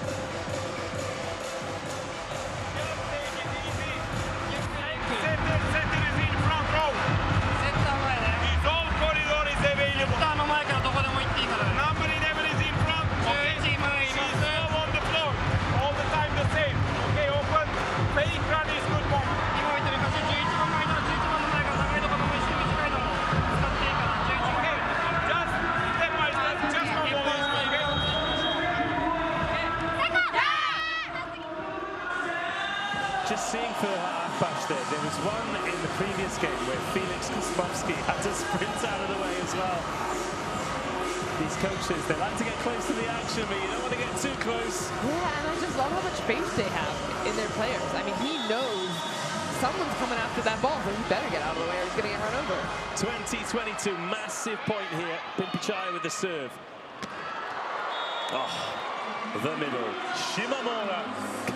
there. There was one in the previous game where Felix Kuzmowski had to sprint out of the way as well. These coaches, they like to get close to the action, but you don't want to get too close. Yeah, and I just love how much faith they have in their players. I mean, he knows someone's coming after that ball, so he better get out of the way or he's going to get run over. 20-22, massive point here. Pimpichai with the serve. Oh, the middle. Shimamura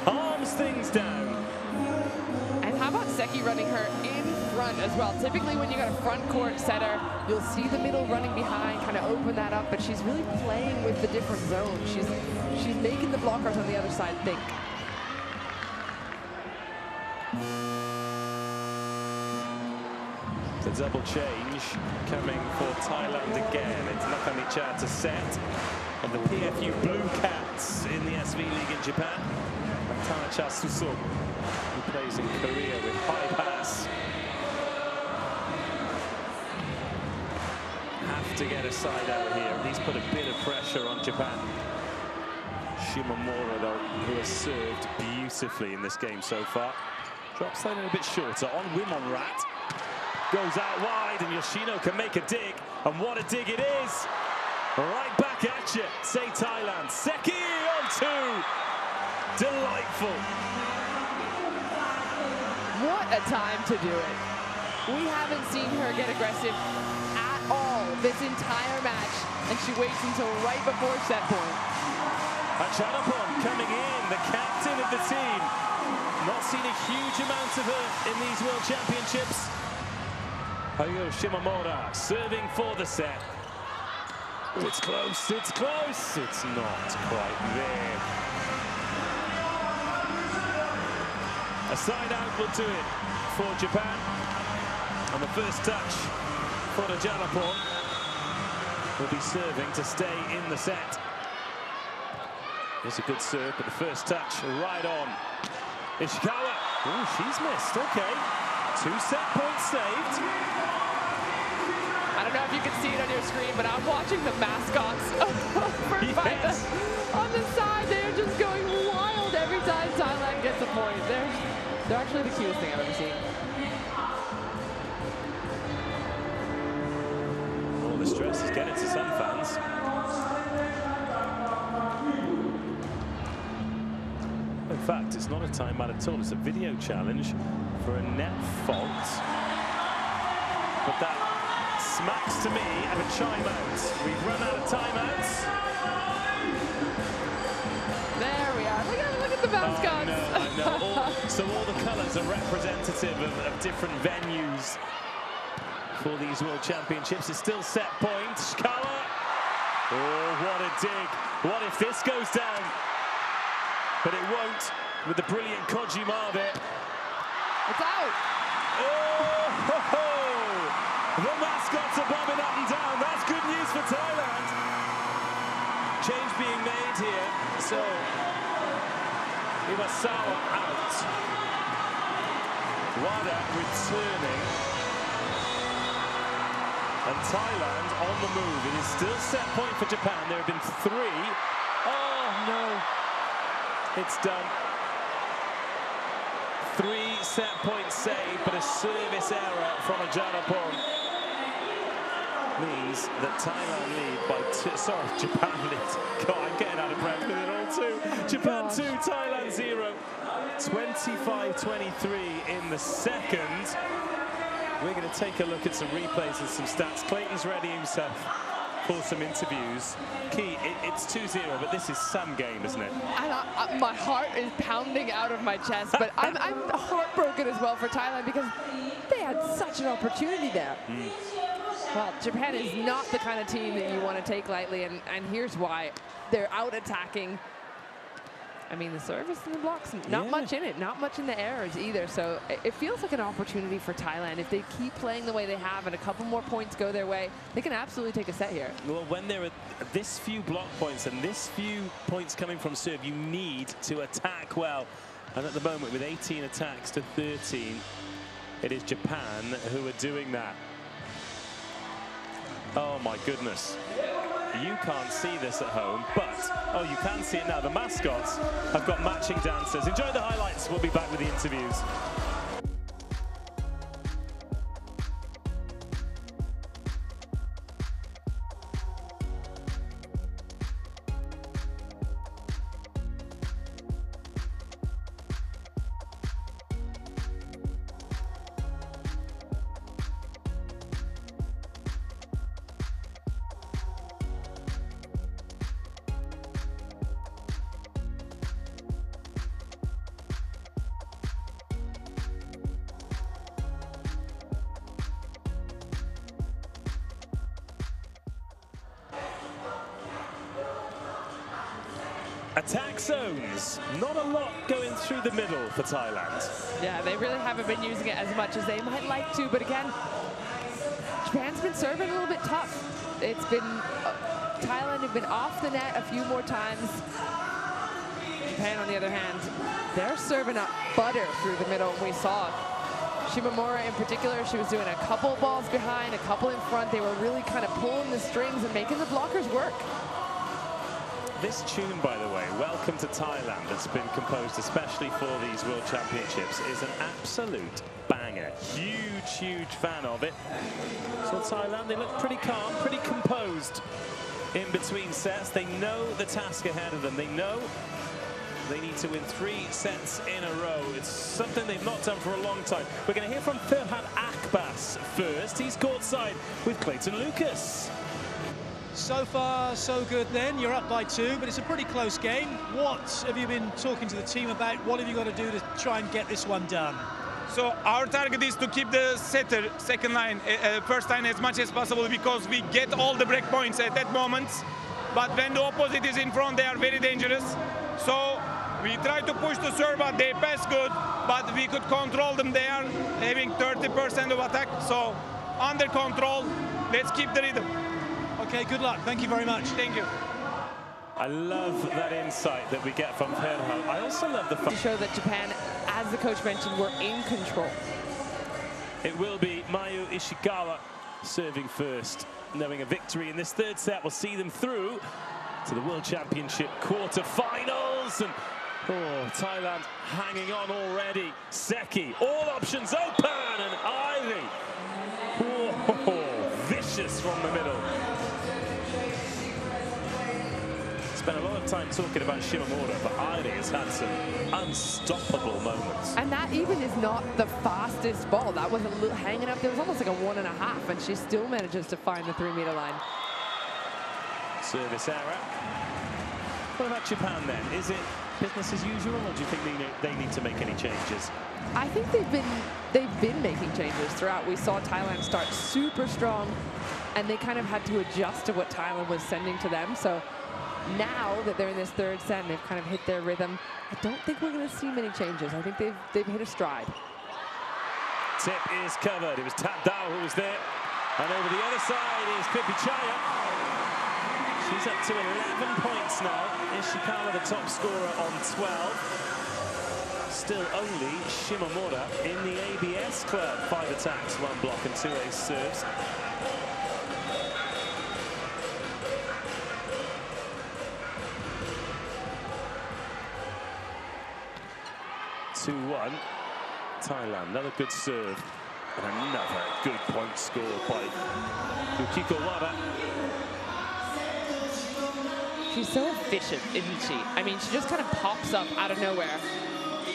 calms things down. And how about Seki running her in front as well? Typically when you got a front court setter, you'll see the middle running behind, kind of open that up, but she's really playing with the different zones. She's making the blockers on the other side think. The double change coming for Thailand again. It's Nakamicha to set of the PFU Blue Cats in the SV League in Japan. Tanacha Susum, who plays in Korea with high pass. Have to get a side out here. He's put a bit of pressure on Japan. Shimamura, though, who has served beautifully in this game so far. Drop slightly a bit shorter on Wimonrat. Goes out wide, and Yoshino can make a dig. And what a dig it is! Right back at you, say Thailand. Seki on two. Delightful. What a time to do it. We haven't seen her get aggressive at all this entire match, and she waits until right before set point. Achanapon coming in, the captain of the team. Not seen a huge amount of her in these World Championships. Hayo Shimamura serving for the set. It's close, it's close. It's not quite there. A side out will do it for Japan. And the first touch for the Jalapon will be serving to stay in the set. It's a good serve, but the first touch right on. Ishikawa. Oh, she's missed. Okay. 2 set points saved. I don't know if you can see it on your screen, but I'm watching the mascots Yes. on the side. They're just going wild every time Thailand gets a point. They're actually the cutest thing I've ever seen. All the stress is getting to some fans. In fact, it's not a timeout at all. It's a video challenge for a net fault. But that smacks to me of a chime out. We've run out of timeouts. There we are. Look at the mascots. I know. So all the colours are representative of different venues for these World Championships. It's still set point. Shikawa. Oh, what a dig. What if this goes down? But it won't with the brilliant Kojima there. It's out. Oh, ho, ho. The mascots are bobbing up and down. That's good news for Thailand. Change being made here. So, Iwasawa out. Wada returning. And Thailand on the move. It is still set point for Japan. There have been 3. Oh, no. It's done. 3 set points saved, but a service error from a Janapon means that Thailand lead by 2. Sorry, Japan lead. God, I'm getting out of breath with it all too. Japan 2, Thailand 0. 25-23 in the second. We're going to take a look at some replays and some stats. Clayton's ready himself for some interviews. Key, it's 2-0, but this is some game, isn't it? And my heart is pounding out of my chest, but I'm heartbroken as well for Thailand because they had such an opportunity there. Well, Japan is not the kind of team that you want to take lightly, and here's why. They're out attacking. I mean, the service and the blocks, not much in it, not much in the errors either. So it feels like an opportunity for Thailand. If they keep playing the way they have and a couple more points go their way, they can absolutely take a set here. Well, when there are this few block points and this few points coming from serve, you need to attack well. And at the moment, with 18 attacks to 13, it is Japan who are doing that. Oh, my goodness. You can't see this at home, but, oh, you can see it now. The mascots have got matching dancers. Enjoy the highlights. We'll be back with the interviews. Attack zones. Not a lot going through the middle for Thailand. Yeah, they really haven't been using it as much as they might like to, but again, Japan's been serving a little bit tough. It's been, Thailand have been off the net a few more times. Japan, on the other hand, they're serving up butter through the middle. We saw Shimomura in particular, she was doing a couple balls behind, a couple in front. They were really kind of pulling the strings and making the blockers work. This tune, by the way, Welcome to Thailand, that's been composed especially for these World Championships, is an absolute banger. Huge, huge fan of it. So Thailand, they look pretty calm, pretty composed in between sets. They know the task ahead of them. They know they need to win 3 sets in a row. It's something they've not done for a long time. We're going to hear from Ferhat Akbas first. He's courtside with Clayton Lucas. So far, so good then. You're up by 2, but it's a pretty close game. What have you been talking to the team about? What have you got to do to try and get this one done? So our target is to keep the setter, second line, first line as much as possible, because we get all the break points at that moment. But when the opposite is in front, they are very dangerous. So we try to push the serve, but they pass good, but we could control them. They are having 30% of attack, so under control. Let's keep the rhythm. Okay, good luck. Thank you very much. Thank you. I love that insight that we get from Ferhat. I also love the fact to show that Japan, as the coach mentioned, were in control. It will be Mayu Ishikawa serving first. Knowing a victory in this 3rd set will see them through to the World Championship quarter-finals. And Thailand hanging on already. Seki, all options open, and Ivy. Vicious from the middle. Spent a lot of time talking about Shimomura, but Ivy has had some unstoppable moments. And that even is not the fastest ball. That was a little hanging up. There was almost like a 1.5, and she still manages to find the 3-meter line. Service error. What about Japan then? Is it business as usual, or do you think they need to make any changes? I think they've been making changes throughout. We saw Thailand start super strong, and they kind of had to adjust to what Thailand was sending to them. So now that they're in this 3rd set and they've kind of hit their rhythm, I don't think we're going to see many changes. I think they've hit a stride. Tip is covered. It was Tapdao who was there, and over the other side is Pipichaya. She's up to 11 points now. Ishikawa the top scorer on 12. Still only Shimomura in the ABS club. 5 attacks, 1 block and 2 ace serves. Thailand, another good serve. And another good point scored by Yukiko Wada. She's so efficient, isn't she? I mean, she just kind of pops up out of nowhere,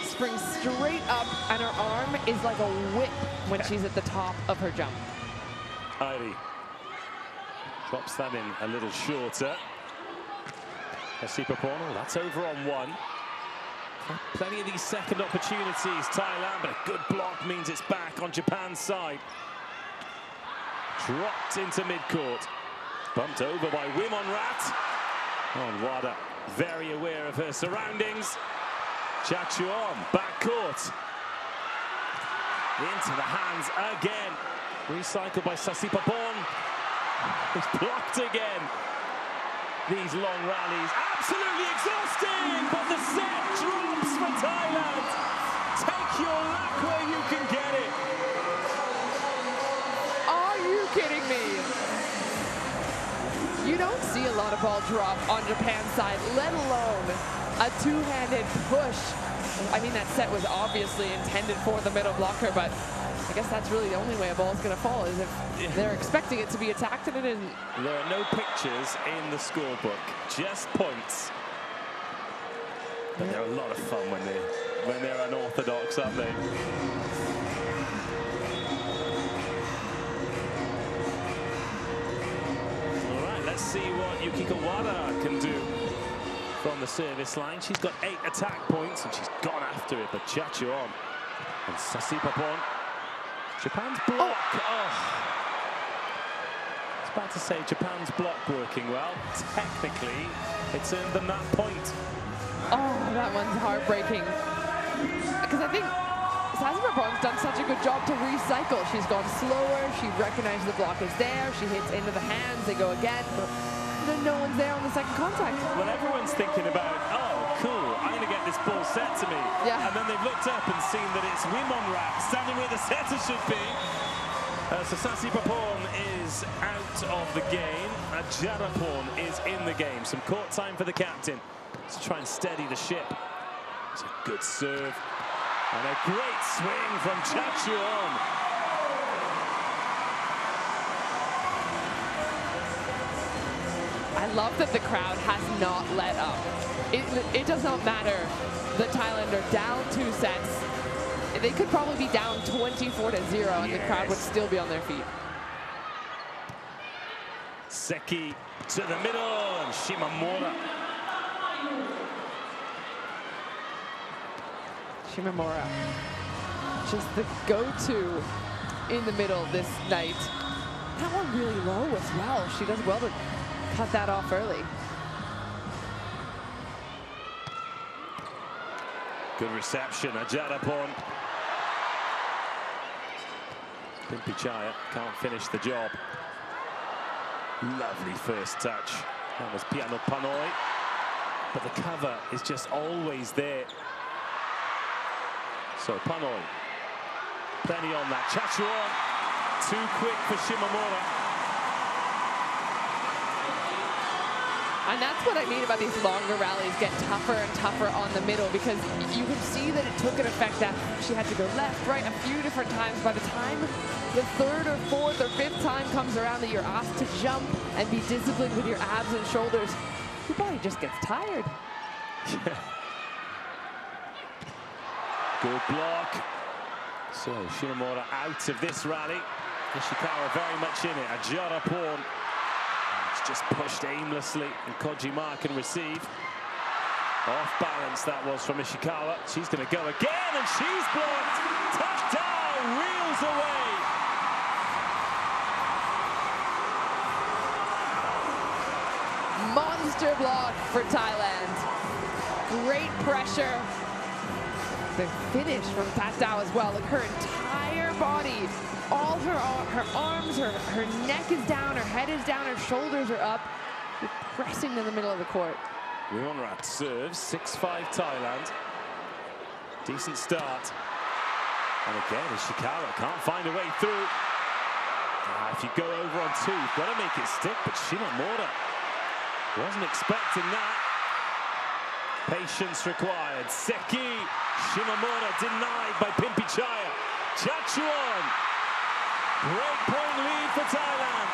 springs straight up, and her arm is like a whip when she's at the top of her jump. Ivy drops that in a little shorter. Hasipaporno, that's over on 1. Plenty of these second opportunities, Thailand, but a good block means it's back on Japan's side. Dropped into midcourt. Bumped over by Wimonrat. Wada, very aware of her surroundings. Chachuan, backcourt. Into the hands again. Recycled by Sasipaporn. It's blocked again. These long rallies, absolutely exhausting, but the set drops for Thailand. Take your luck where you can get it. Are you kidding me? You don't see a lot of ball drop on Japan's side, let alone a 2-handed push. I mean, that set was obviously intended for the middle blocker, but I guess that's really the only way a ball is going to fall, is if they're expecting it to be attacked and it isn't. There are no pictures in the scorebook, just points. But they're a lot of fun when they're unorthodox, aren't they? All right, let's see what Yukiko Wada can do from the service line. She's got 8 attack points and she's gone after it, but Chachuan and Sasipaporn. Japan's block. was about to say Japan's block working well. Technically, it's earned them that point. Oh, that one's heartbreaking. Because I think Sasabapong's done such a good job to recycle. She's gone slower, she recognizes the block is there, she hits into the hands, they go again, but then no one's there on the second contact. Well, everyone's thinking about, oh, cool, I'm going to get this ball set to me. Yeah. And then they've looked up and seen that it's Wimonrat standing where the setter should be. So Sasabapong is out of the game. Jarapon is in the game. Some court time for the captain to try and steady the ship. It's a good serve. And a great swing from Chachuan. I love that the crowd has not let up. It does not matter that Thailand are down 2 sets. They could probably be down 24-0 and the crowd would still be on their feet. Seki to the middle and Shimamura. Shimamura, just the go-to in the middle this night. That one really low as well. She does well to cut that off early. Good reception, Jarapon. Pimpichaya can't finish the job. Lovely first touch. That was Piano Panoi. But the cover is just always there. So Panoi, plenty on that. Chachuan, too quick for Shimamura. And that's what I mean about these longer rallies, get tougher and tougher on the middle, because you can see that it took an effect that she had to go left, right, a few different times. By the time the 3rd or 4th or 5th time comes around that you're asked to jump and be disciplined with your abs and shoulders, your body just gets tired. Good block. So Shimamura out of this rally. Ishikawa very much in it. Jarapon. It's just pushed aimlessly, and Kojima can receive. Off balance that was from Ishikawa. She's going to go again, and she's blocked. Touchdown, reels away. Monster block for Thailand. Great pressure. The finish from Tatao as well. Look, her entire body, all her arms, her neck is down, her head is down, her shoulders are up. You're pressing in the middle of the court. Wimonrat serves, 6-5 Thailand. Decent start. And again, Ishikawa can't find a way through. If you go over on 2, you've got to make it stick, but Shimamura wasn't expecting that. Patience required. Seki, Shimamura denied by Pimpichaya. Chachuan, break point lead for Thailand.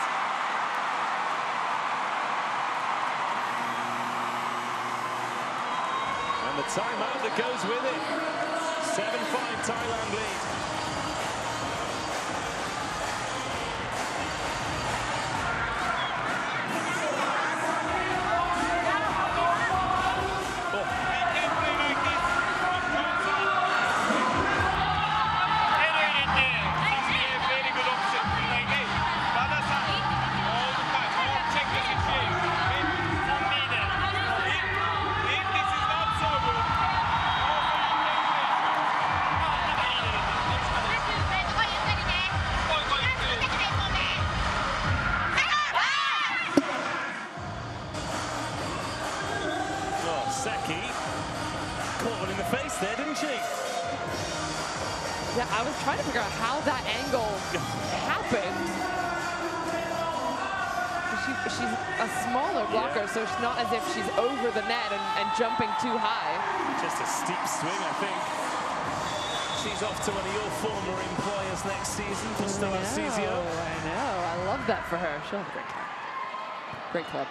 And the timeout that goes with it. 7-5 Thailand lead. Seki caught one in the face there, didn't she? Yeah, I was trying to figure out how that angle happened. She's a smaller blocker, so it's not as if she's over the net and jumping too high. Just a steep swing, I think. She's off to one of your former employers next season for Star Cesio. I know, I love that for her. She'll have a great club. Great club.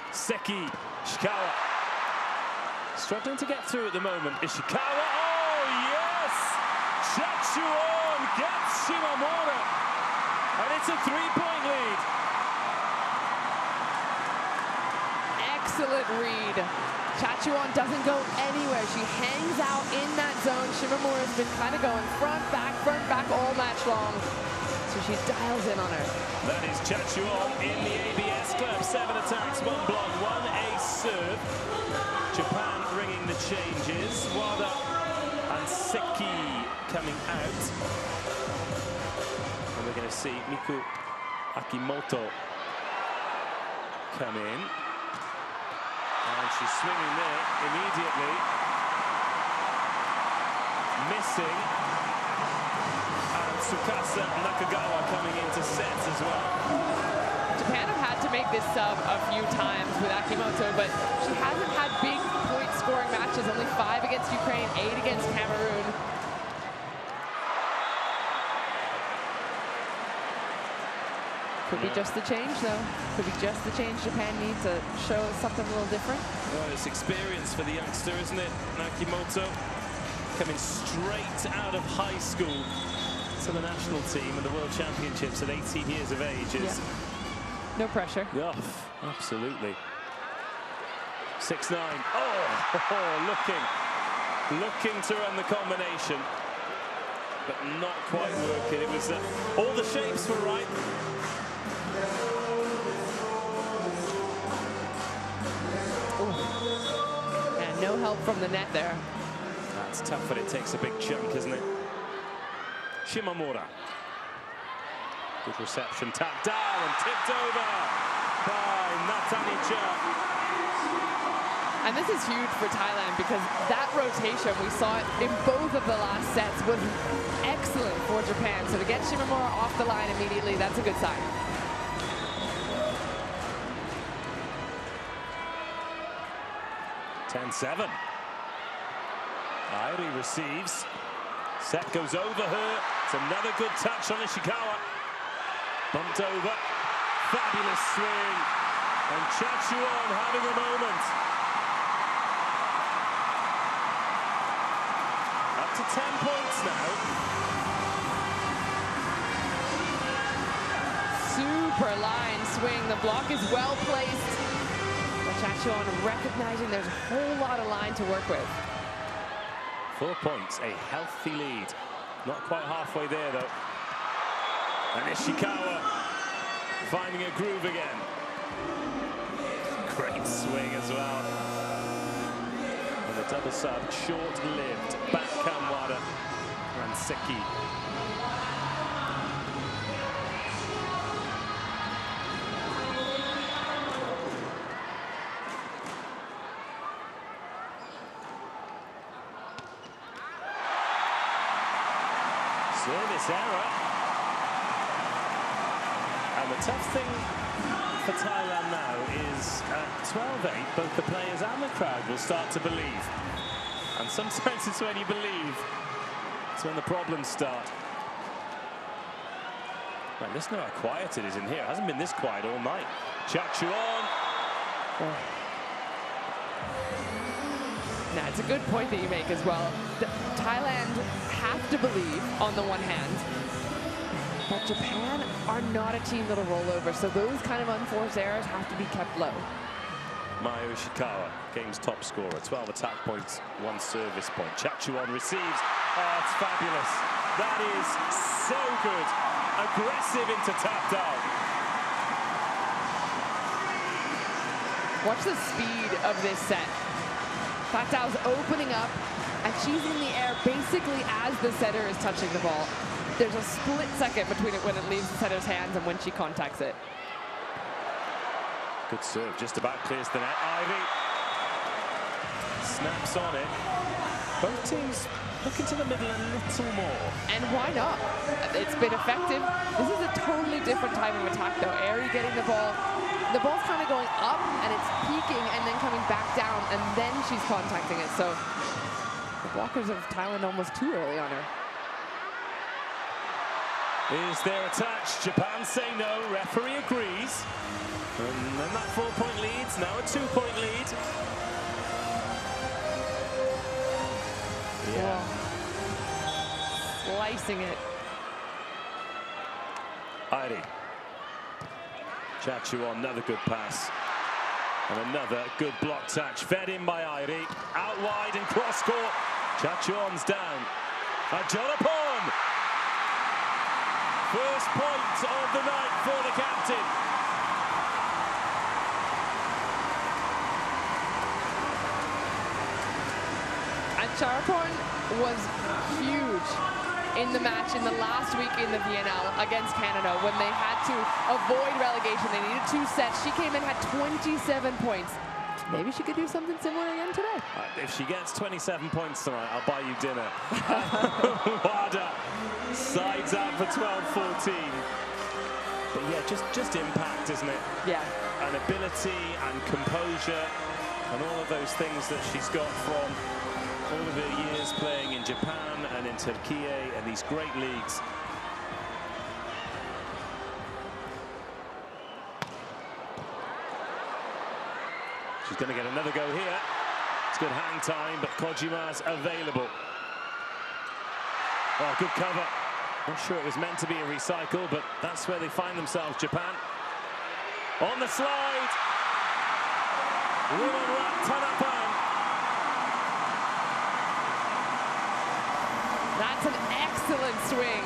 Seki, Ishikawa. Struggling to get through at the moment. Ishikawa, oh yes! Chachuan gets Shimamura. And it's a 3-point lead. Excellent read. Chachuan doesn't go anywhere. She hangs out in that zone. Shimamura's been kind of going front, back all match long. So she dials in on her. That is Chachuon in the ABS club. 7 attacks, 1 block, 1 ace serve. Japan bringing the changes. Wada and Seki coming out. And we're going to see Miku Akimoto come in. And she's swinging there immediately. Missing. And Tsukasa Nakagawa coming into sets as well. Japan have had to make this sub a few times with Akimoto, but she hasn't had big point-scoring matches. Only 5 against Ukraine, 8 against Cameroon. Could be just the change, though. Could be just the change Japan needs to show something a little different. Well, it's experience for the youngster, isn't it? Akimoto coming straight out of high school to the national team and the World Championships at 18 years of age. Is no pressure. Oh, absolutely. 6-9. Oh, looking to run the combination, but not quite working. It was all the shapes were right. Ooh. And no help from the net there. That's tough, but it takes a big chunk, isn't it? Shimamura. Good reception, tapped down and tipped over by Natanicha. And this is huge for Thailand because that rotation, we saw it in both of the last sets, was excellent for Japan. So to get Shimamura off the line immediately, that's a good sign. (10-7). Airi receives. Set goes over her. It's another good touch on Ishikawa. Bumped over. Fabulous swing. And Chachuon having a moment. Up to 10 points now. Super line swing. The block is well placed. But Chachuon recognizing there's a whole lot of line to work with. 4 points, a healthy lead. Not quite halfway there, though. And Ishikawa finding a groove again. Great swing as well. And the double sub, short-lived. Back Kamwada and Seki. Service error. And the tough thing for Thailand now is at 12-8, both the players and the crowd will start to believe. And sometimes it's when you believe, it's when the problems start. Right, listen to how quiet it is in here. It hasn't been this quiet all night. Chachuon. Now, it's a good point that you make as well. Thailand have to believe on the one hand, but Japan are not a team that'll roll over, so those kind of unforced errors have to be kept low. Mayu Ishikawa, game's top scorer, 12 attack points, 1 service point. Chachuon receives. Oh, it's fabulous. That is so good. Aggressive into tap down. Watch the speed of this set. Fatao's opening up, and she's in the air basically as the setter is touching the ball. There's a split second between it when it leaves the setter's hands and when she contacts it. Good serve, just about clears the net. Ivy snaps on it. Both teams look into the middle a little more. And why not? It's been effective. This is a totally different type of attack, though. Airi getting the ball. The ball's kind of going up, and it's peaking, and then coming back down, and then she's contacting it. So the blockers of Thailand almost too early on her. Is there a touch? Japan say no. Referee agrees. And then that 4-point lead's now a 2-point lead. Yeah. Slicing it. Airi. Chachuon, another good pass. And another good block touch. Fed in by Airi. Out wide and cross court. Chachuon's down. Jonapon First point of the night for the captain. And Sharapon was huge in the match in the last week in the VNL against Canada when they had to avoid relegation. They needed 2 sets. She came in, had 27 points. Maybe she could do something similar again today. If she gets 27 points tonight, I'll buy you dinner. Wada sides out for 12-14. But yeah, just impact, isn't it? Yeah. And ability and composure and all of those things that she's got from all of her years playing in Japan and in Turkey and these great leagues. She's going to get another go here. It's good hang time, but Kojima's available. Oh, good cover. Not sure it was meant to be a recycle, but that's where they find themselves, Japan. On the slide. Tanapan. That's an excellent swing.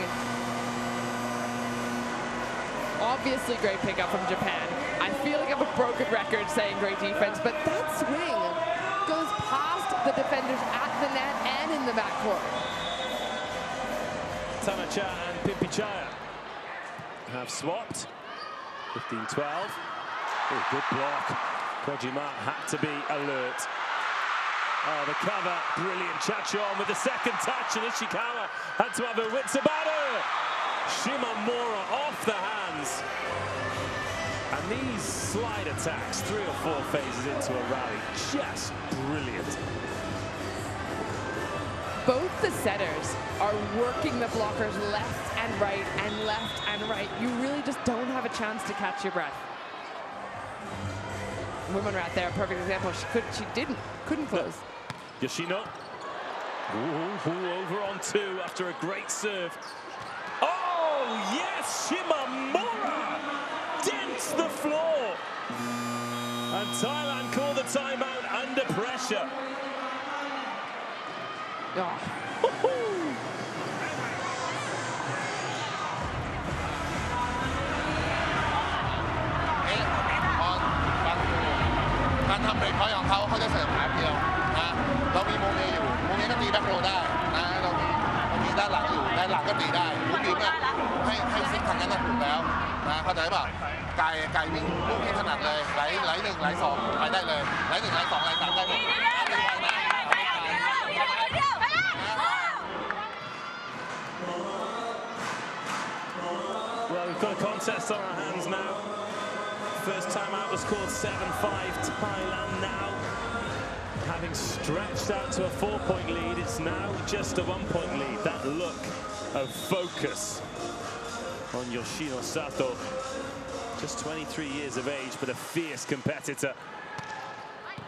Obviously great pickup from Japan. I feel like I'm a broken record saying great defense, but that swing goes past the defenders at the net and in the backcourt. Tanacha and Pimpichaya have swapped. 15-12. Oh, good block. Kojima had to be alert. Oh, the cover, brilliant. Chachon with the second touch, and Ishikawa had to have her wits about her. Shimamura off the hands. And these slide attacks, 3 or 4 phases into a rally, just brilliant. Both the setters are working the blockers left and right and left and right. You really just don't have a chance to catch your breath. Women right there, a perfect example. She couldn't close. Yoshino. Over on 2 after a great serve. Oh, yes, Shimamura dents the floor. And Thailand call the timeout under pressure.การทำเบรกพอยต์ของเขาจะเสิร์ฟแป๊บเดียวนะเรามีโมเมอยู่โมเมก็ตีแบ็คโรได้นะเรามีด้านหลังอยู่ด้านหลังก็ตีได้ลูกทีมเนี่ยให้ซิกทางนั้นถูกแล้วนะเข้าใจป่ะไก่วิ่งลูกที่ถนัดเลยไหล1ไหล2ไปได้เลยไหล1ไหล2ไหล3ได้หมด Well, we've got a contest on our hands now. First time out was called 7-5. Thailand now, having stretched out to a 4-point lead, it's now just a 1-point lead. That look of focus on Yoshino Sato. Just 23 years of age, but a fierce competitor.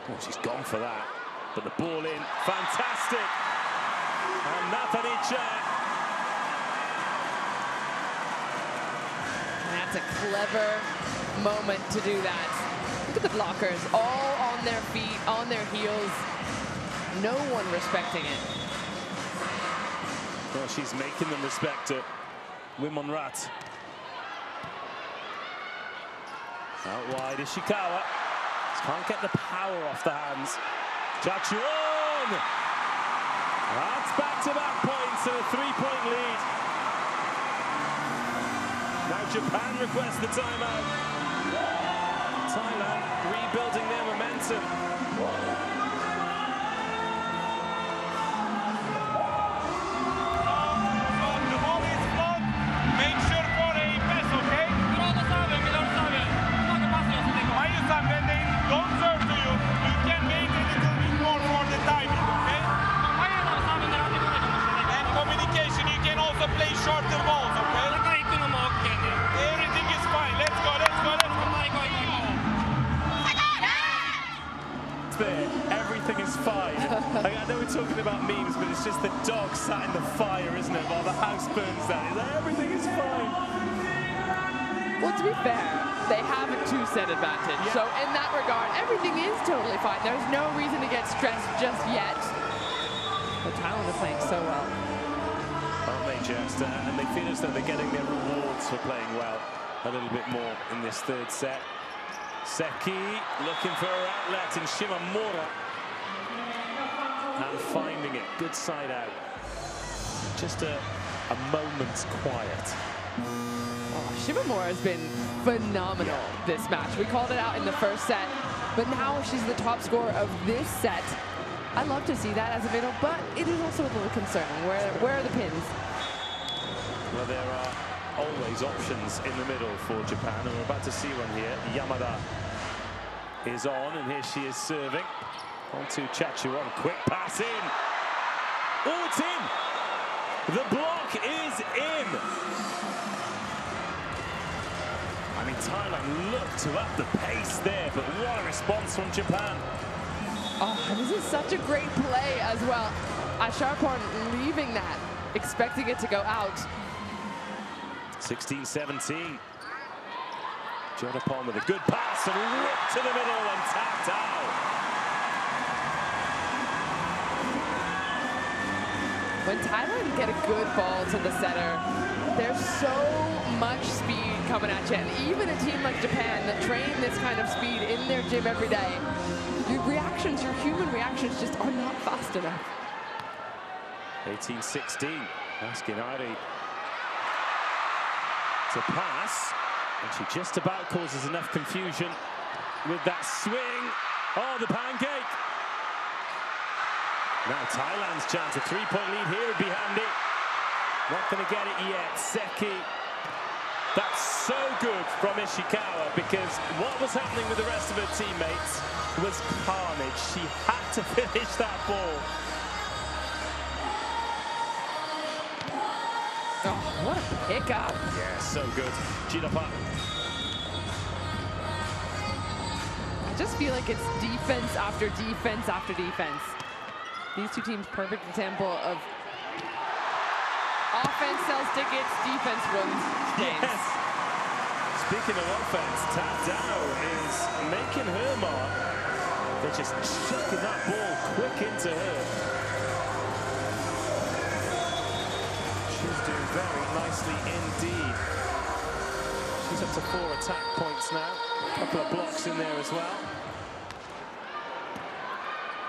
Oh, she's gone for that. But the ball in, fantastic. And Nathanicha. That's a clever moment to do that. Look at the blockers, all on their feet, on their heels. No one respecting it. Well, she's making them respect it. Wimonrat. Out wide, Ishikawa. Just can't get the power off the hands. Chachon! That's back-to-back points and a 3-point lead. Now Japan requests the timeout. Thailand rebuilding their momentum. The ball is blocked. Make sure for a pass, okay? Mayusan, when they don't serve to you, you can wait a little bit more for the timing, okay? And communication, you can also play shorter balls, okay? Everything is fine. Let's go, let's go, let's go. There, everything is fine. I know we're talking about memes, but it's just the dog sat in the fire, isn't it, while the house burns down. It's like, everything is fine. Well, to be fair, they have a 2-set advantage. Yeah. So in that regard, everything is totally fine. There's no reason to get stressed just yet. But Thailand are playing so well. aren't they, Jester? And they feel as though they're getting their rewards for playing well a little bit more in this third set. Seki looking for her outlet, and Shimamura and finding it. Good side out. Just a moment's quiet. Oh, Shimamura has been phenomenal this match. We called it out in the first set, but now she's the top scorer of this set. I love to see that as a middle, but it is also a little concerning. Where are the pins? Well, there are always options in the middle for Japan, and we're about to see one here. Yamada is on, and here she is serving. On to Chachuan, quick pass in. Oh, it's in! The block is in! I mean, Thailand looked to up the pace there, but what a response from Japan. Oh, this is such a great play as well. Asharporn leaving that, expecting it to go out. 16-17. Jodapon with a good pass and ripped to the middle and tapped out. When Thailand get a good ball to the setter, there's so much speed coming at you. And even a team like Japan that train this kind of speed in their gym every day, your reactions, your human reactions just are not fast enough. 18-16. Askinari to pass, and she just about causes enough confusion with that swing. Oh, the pancake. Now Thailand's chance, a three-point lead here would be handy. Not going to get it yet. Seki. That's so good from Ishikawa, because what was happening with the rest of her teammates was carnage. She had to finish that ball. Oh, what a pickup. Yeah, so good. Jidapa. I just feel like it's defense after defense after defense. These two teams, perfect example of offense sells tickets, defense wins games. Yes. Speaking of offense, Tadao is making her mark. They're just chucking that ball quick into her. She's doing very nicely indeed. She's up to 4 attack points now. A couple of blocks in there as well.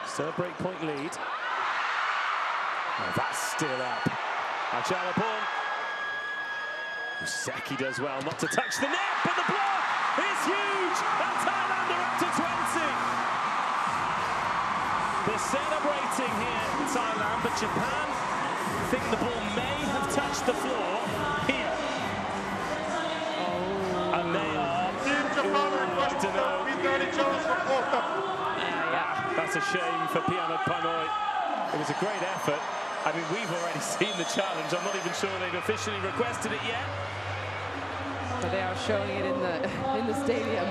Still a breakpoint lead. Oh, that's still up. Ajalapon. Seki does well not to touch the net, but the block is huge, and Thailand are up to 20. They're celebrating here in Thailand, but Japan think the ball may have touched the floor here. Oh. And they are, I don't know. Yeah, that's a shame for Pianad Panoi. It was a great effort. I mean, we've already seen the challenge. I'm not even sure they've officially requested it yet. But they are showing it in the stadium.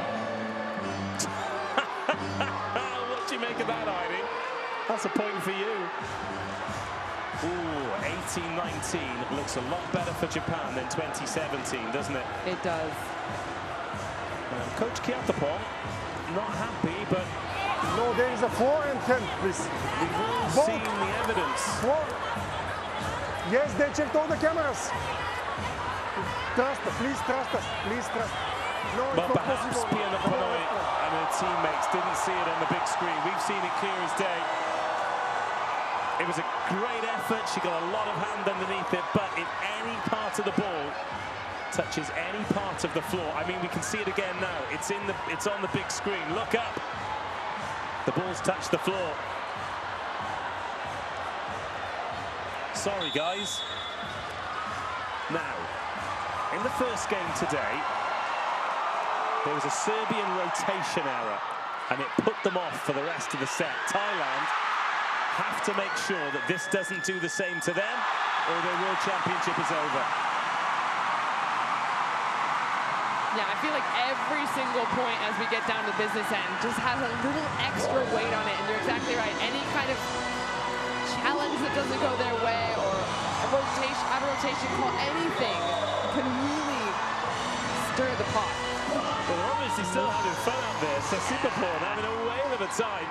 What do you make of that, Heidi? That's a point for you. Ooh, 18-19 looks a lot better for Japan than 2017, doesn't it? It does. Coach Kiatapong, not happy, but... No, there is a 4 and 10, please. We've all seen the evidence. 4. Yes, they checked all the cameras. Trust us, please trust us. Please trust. No, but it's not perhaps possible. Pianad Panoi and her teammates didn't see it on the big screen. We've seen it clear as day. It was a great effort. She got a lot of hand underneath it, but if any part of the ball touches any part of the floor, I mean, we can see it again now. It's on the big screen. Look up. The ball's touched the floor. Sorry, guys. Now, in the first game today, there was a Serbian rotation error, and it put them off for the rest of the set. Thailand have to make sure that this doesn't do the same to them, or their World Championship is over. Yeah, I feel like every single point as we get down to the business end just has a little extra weight on it, and you're exactly right. Any kind of challenge that doesn't go their way, or a rotation, out of rotation call, anything can really stir the pot. Well, they're obviously still having fun out there, so Superporn having a whale of a time.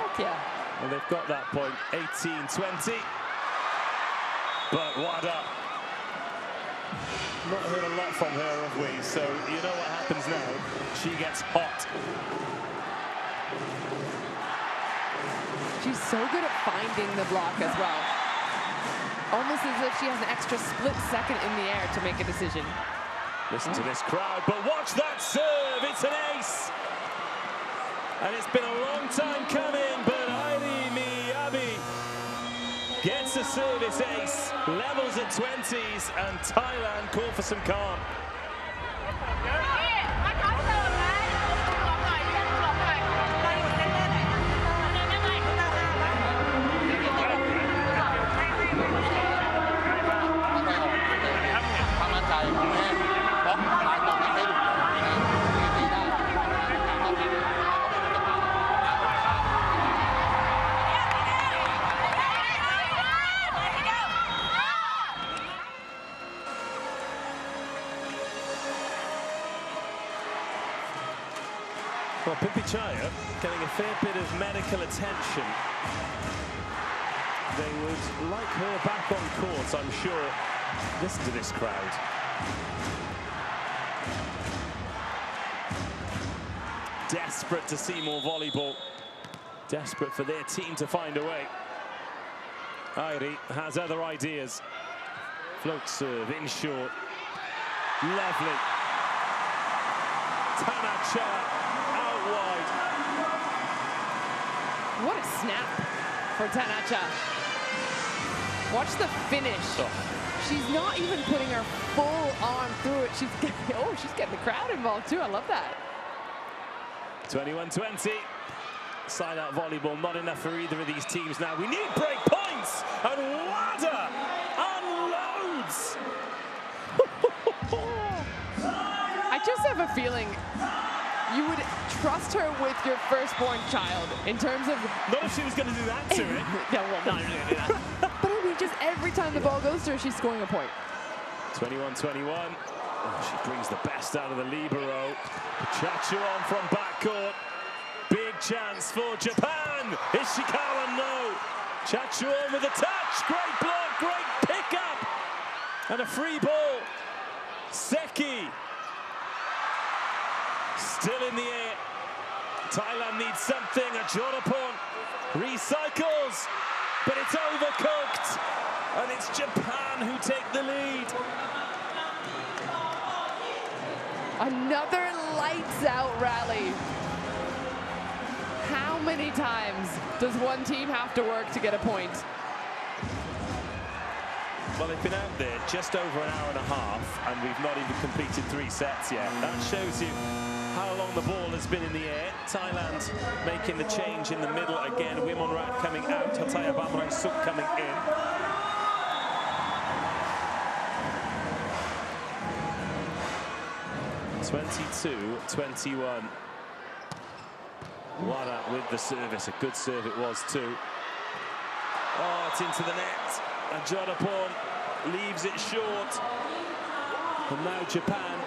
Heck yeah. And they've got that point, 18-20. But Wada, not heard a lot from her, have we? So you know what happens now. She gets hot. She's so good at finding the block as well. Almost as if she has an extra split second in the air to make a decision. Listen to this crowd, but watch that serve. It's an ace. And it's been a long time coming, but Airi Miyabi gets a service ace, levels at 20s, and Thailand call for some calm. Well, Pimpichaya getting a fair bit of medical attention. They would like her back on court, I'm sure. Listen to this crowd. Desperate to see more volleyball. Desperate for their team to find a way. Airi has other ideas. Float serve in short. Lovely. Tanacha. Wide. What a snap for Tanacha. Watch the finish. Oh. She's not even putting her full arm through it. She's getting the crowd involved too. I love that. 21-20. Side out volleyball, not enough for either of these teams now. We need break points, and Wada unloads. I just have a feeling you would trust her with your firstborn child in terms of... Not if she was going to do that to it. Yeah, well, not going to do that. But I mean, just every time the ball goes to her, she's scoring a point. 21-21. Oh, she brings the best out of the libero. Chachuan from backcourt. Big chance for Japan. Ishikawa, no. Chachuan with a touch. Great block, great pickup. And a free ball. Seki. Still in the air. Thailand needs something. Ajorapon recycles, but it's overcooked. And it's Japan who take the lead. Another lights out rally. How many times does one team have to work to get a point? Well, they've been out there just over an hour and a half, and we've not even completed 3 sets yet. That shows you how long the ball has been in the air. Thailand making the change in the middle again. Wimonrat coming out, Hataya Bamrang Suk coming in. (22-21). Wada with the service. A good serve it was too. Oh, it's into the net. And Ajorapon leaves it short. And now Japan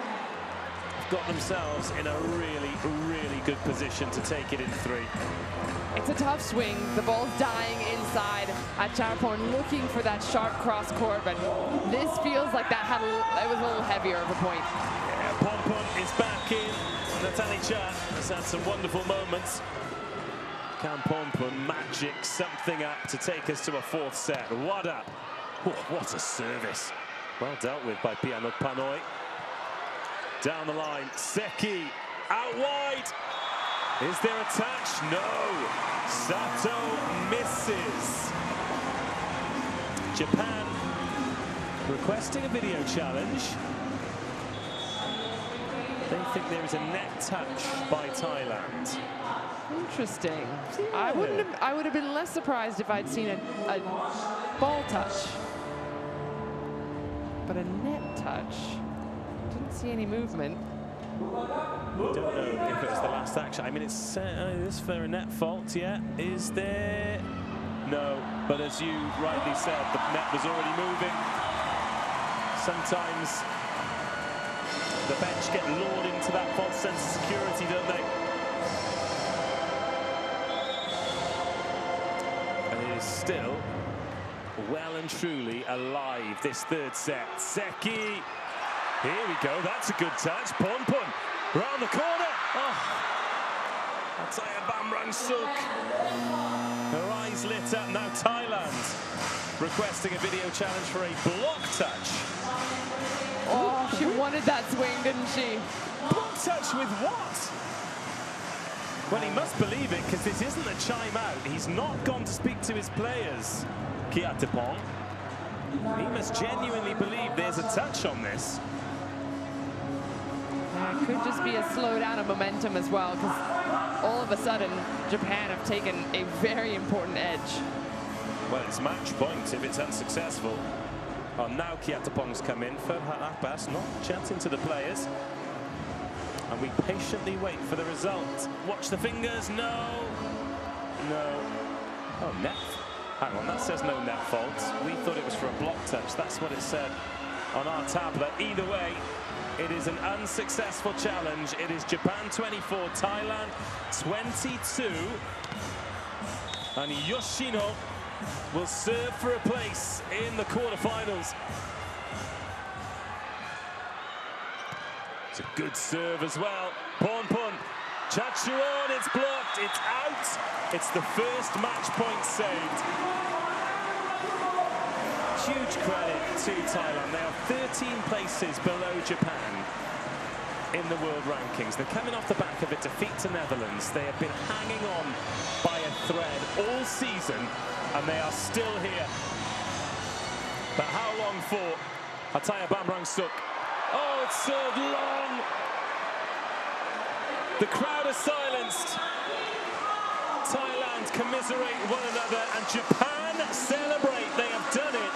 got themselves in a really, really good position to take it in 3. It's a tough swing. The ball's dying inside. Ajorapon looking for that sharp cross court, but this feels like it was a little heavier of a point. Yeah, Pompon is back in. Natali Chan has had some wonderful moments. Can Pompon magic something up to take us to a 4th set? Wada. Oh, what a service. Well dealt with by Pianok Panoi. Down the line, Seki out wide. Is there a touch? No. Sato misses. Japan requesting a video challenge. They think there is a net touch by Thailand. Interesting. Yeah. I would have been less surprised if I'd seen a ball touch. But a net touch. Didn't see any movement. Don't know if it was the last action. I mean, it's this for a net fault, yeah. Is there? No, but as you rightly said, the net was already moving. Sometimes the bench get lured into that false sense of security, don't they? And it is still well and truly alive this third set. Seki, here we go, that's a good touch. Pon, round the corner. Oh, Ataya Bamrangsuk. Her eyes lit up. Now Thailand requesting a video challenge for a block touch. Oh, she wanted that swing, didn't she? Block touch with what? Well, he must believe it, because this isn't a chime out. He's not gone to speak to his players, Kiatapong. He must genuinely believe there's a touch on this. Yeah, it could just be a slowdown of momentum as well, because all of a sudden, Japan have taken a very important edge. Well, it's match point if it's unsuccessful. Oh, now Kiatapong's come in. Ferhat Abbas not chatting to the players. And we patiently wait for the result. Watch the fingers. No. Oh, net. Hang on, that says no net fault. We thought it was for a block touch. That's what it said on our tablet. Either way, it is an unsuccessful challenge. It is Japan 24, Thailand 22. And Yoshino will serve for a place in the quarterfinals. It's a good serve as well. Pon. Chachuan, it's blocked, it's out. It's the first match point saved. Huge credit to Thailand. They are 13 places below Japan in the world rankings. They're coming off the back of a defeat to Netherlands. They have been hanging on by a thread all season, and they are still here. But how long for? Ataya Bamrangsuk. Oh, it's served long. The crowd are silenced. Thailand commiserate one another, and Japan celebrate. They have done it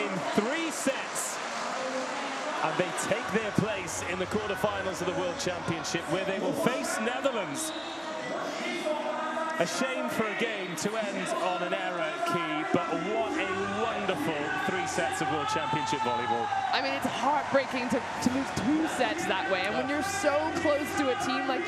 in 3 sets. And they take their place in the quarterfinals of the World Championship, where they will face Netherlands. A shame for a game to end on an error, Key, but what a wonderful 3 sets of World Championship volleyball. I mean, it's heartbreaking to lose 2 sets that way, and when you're so close to a team like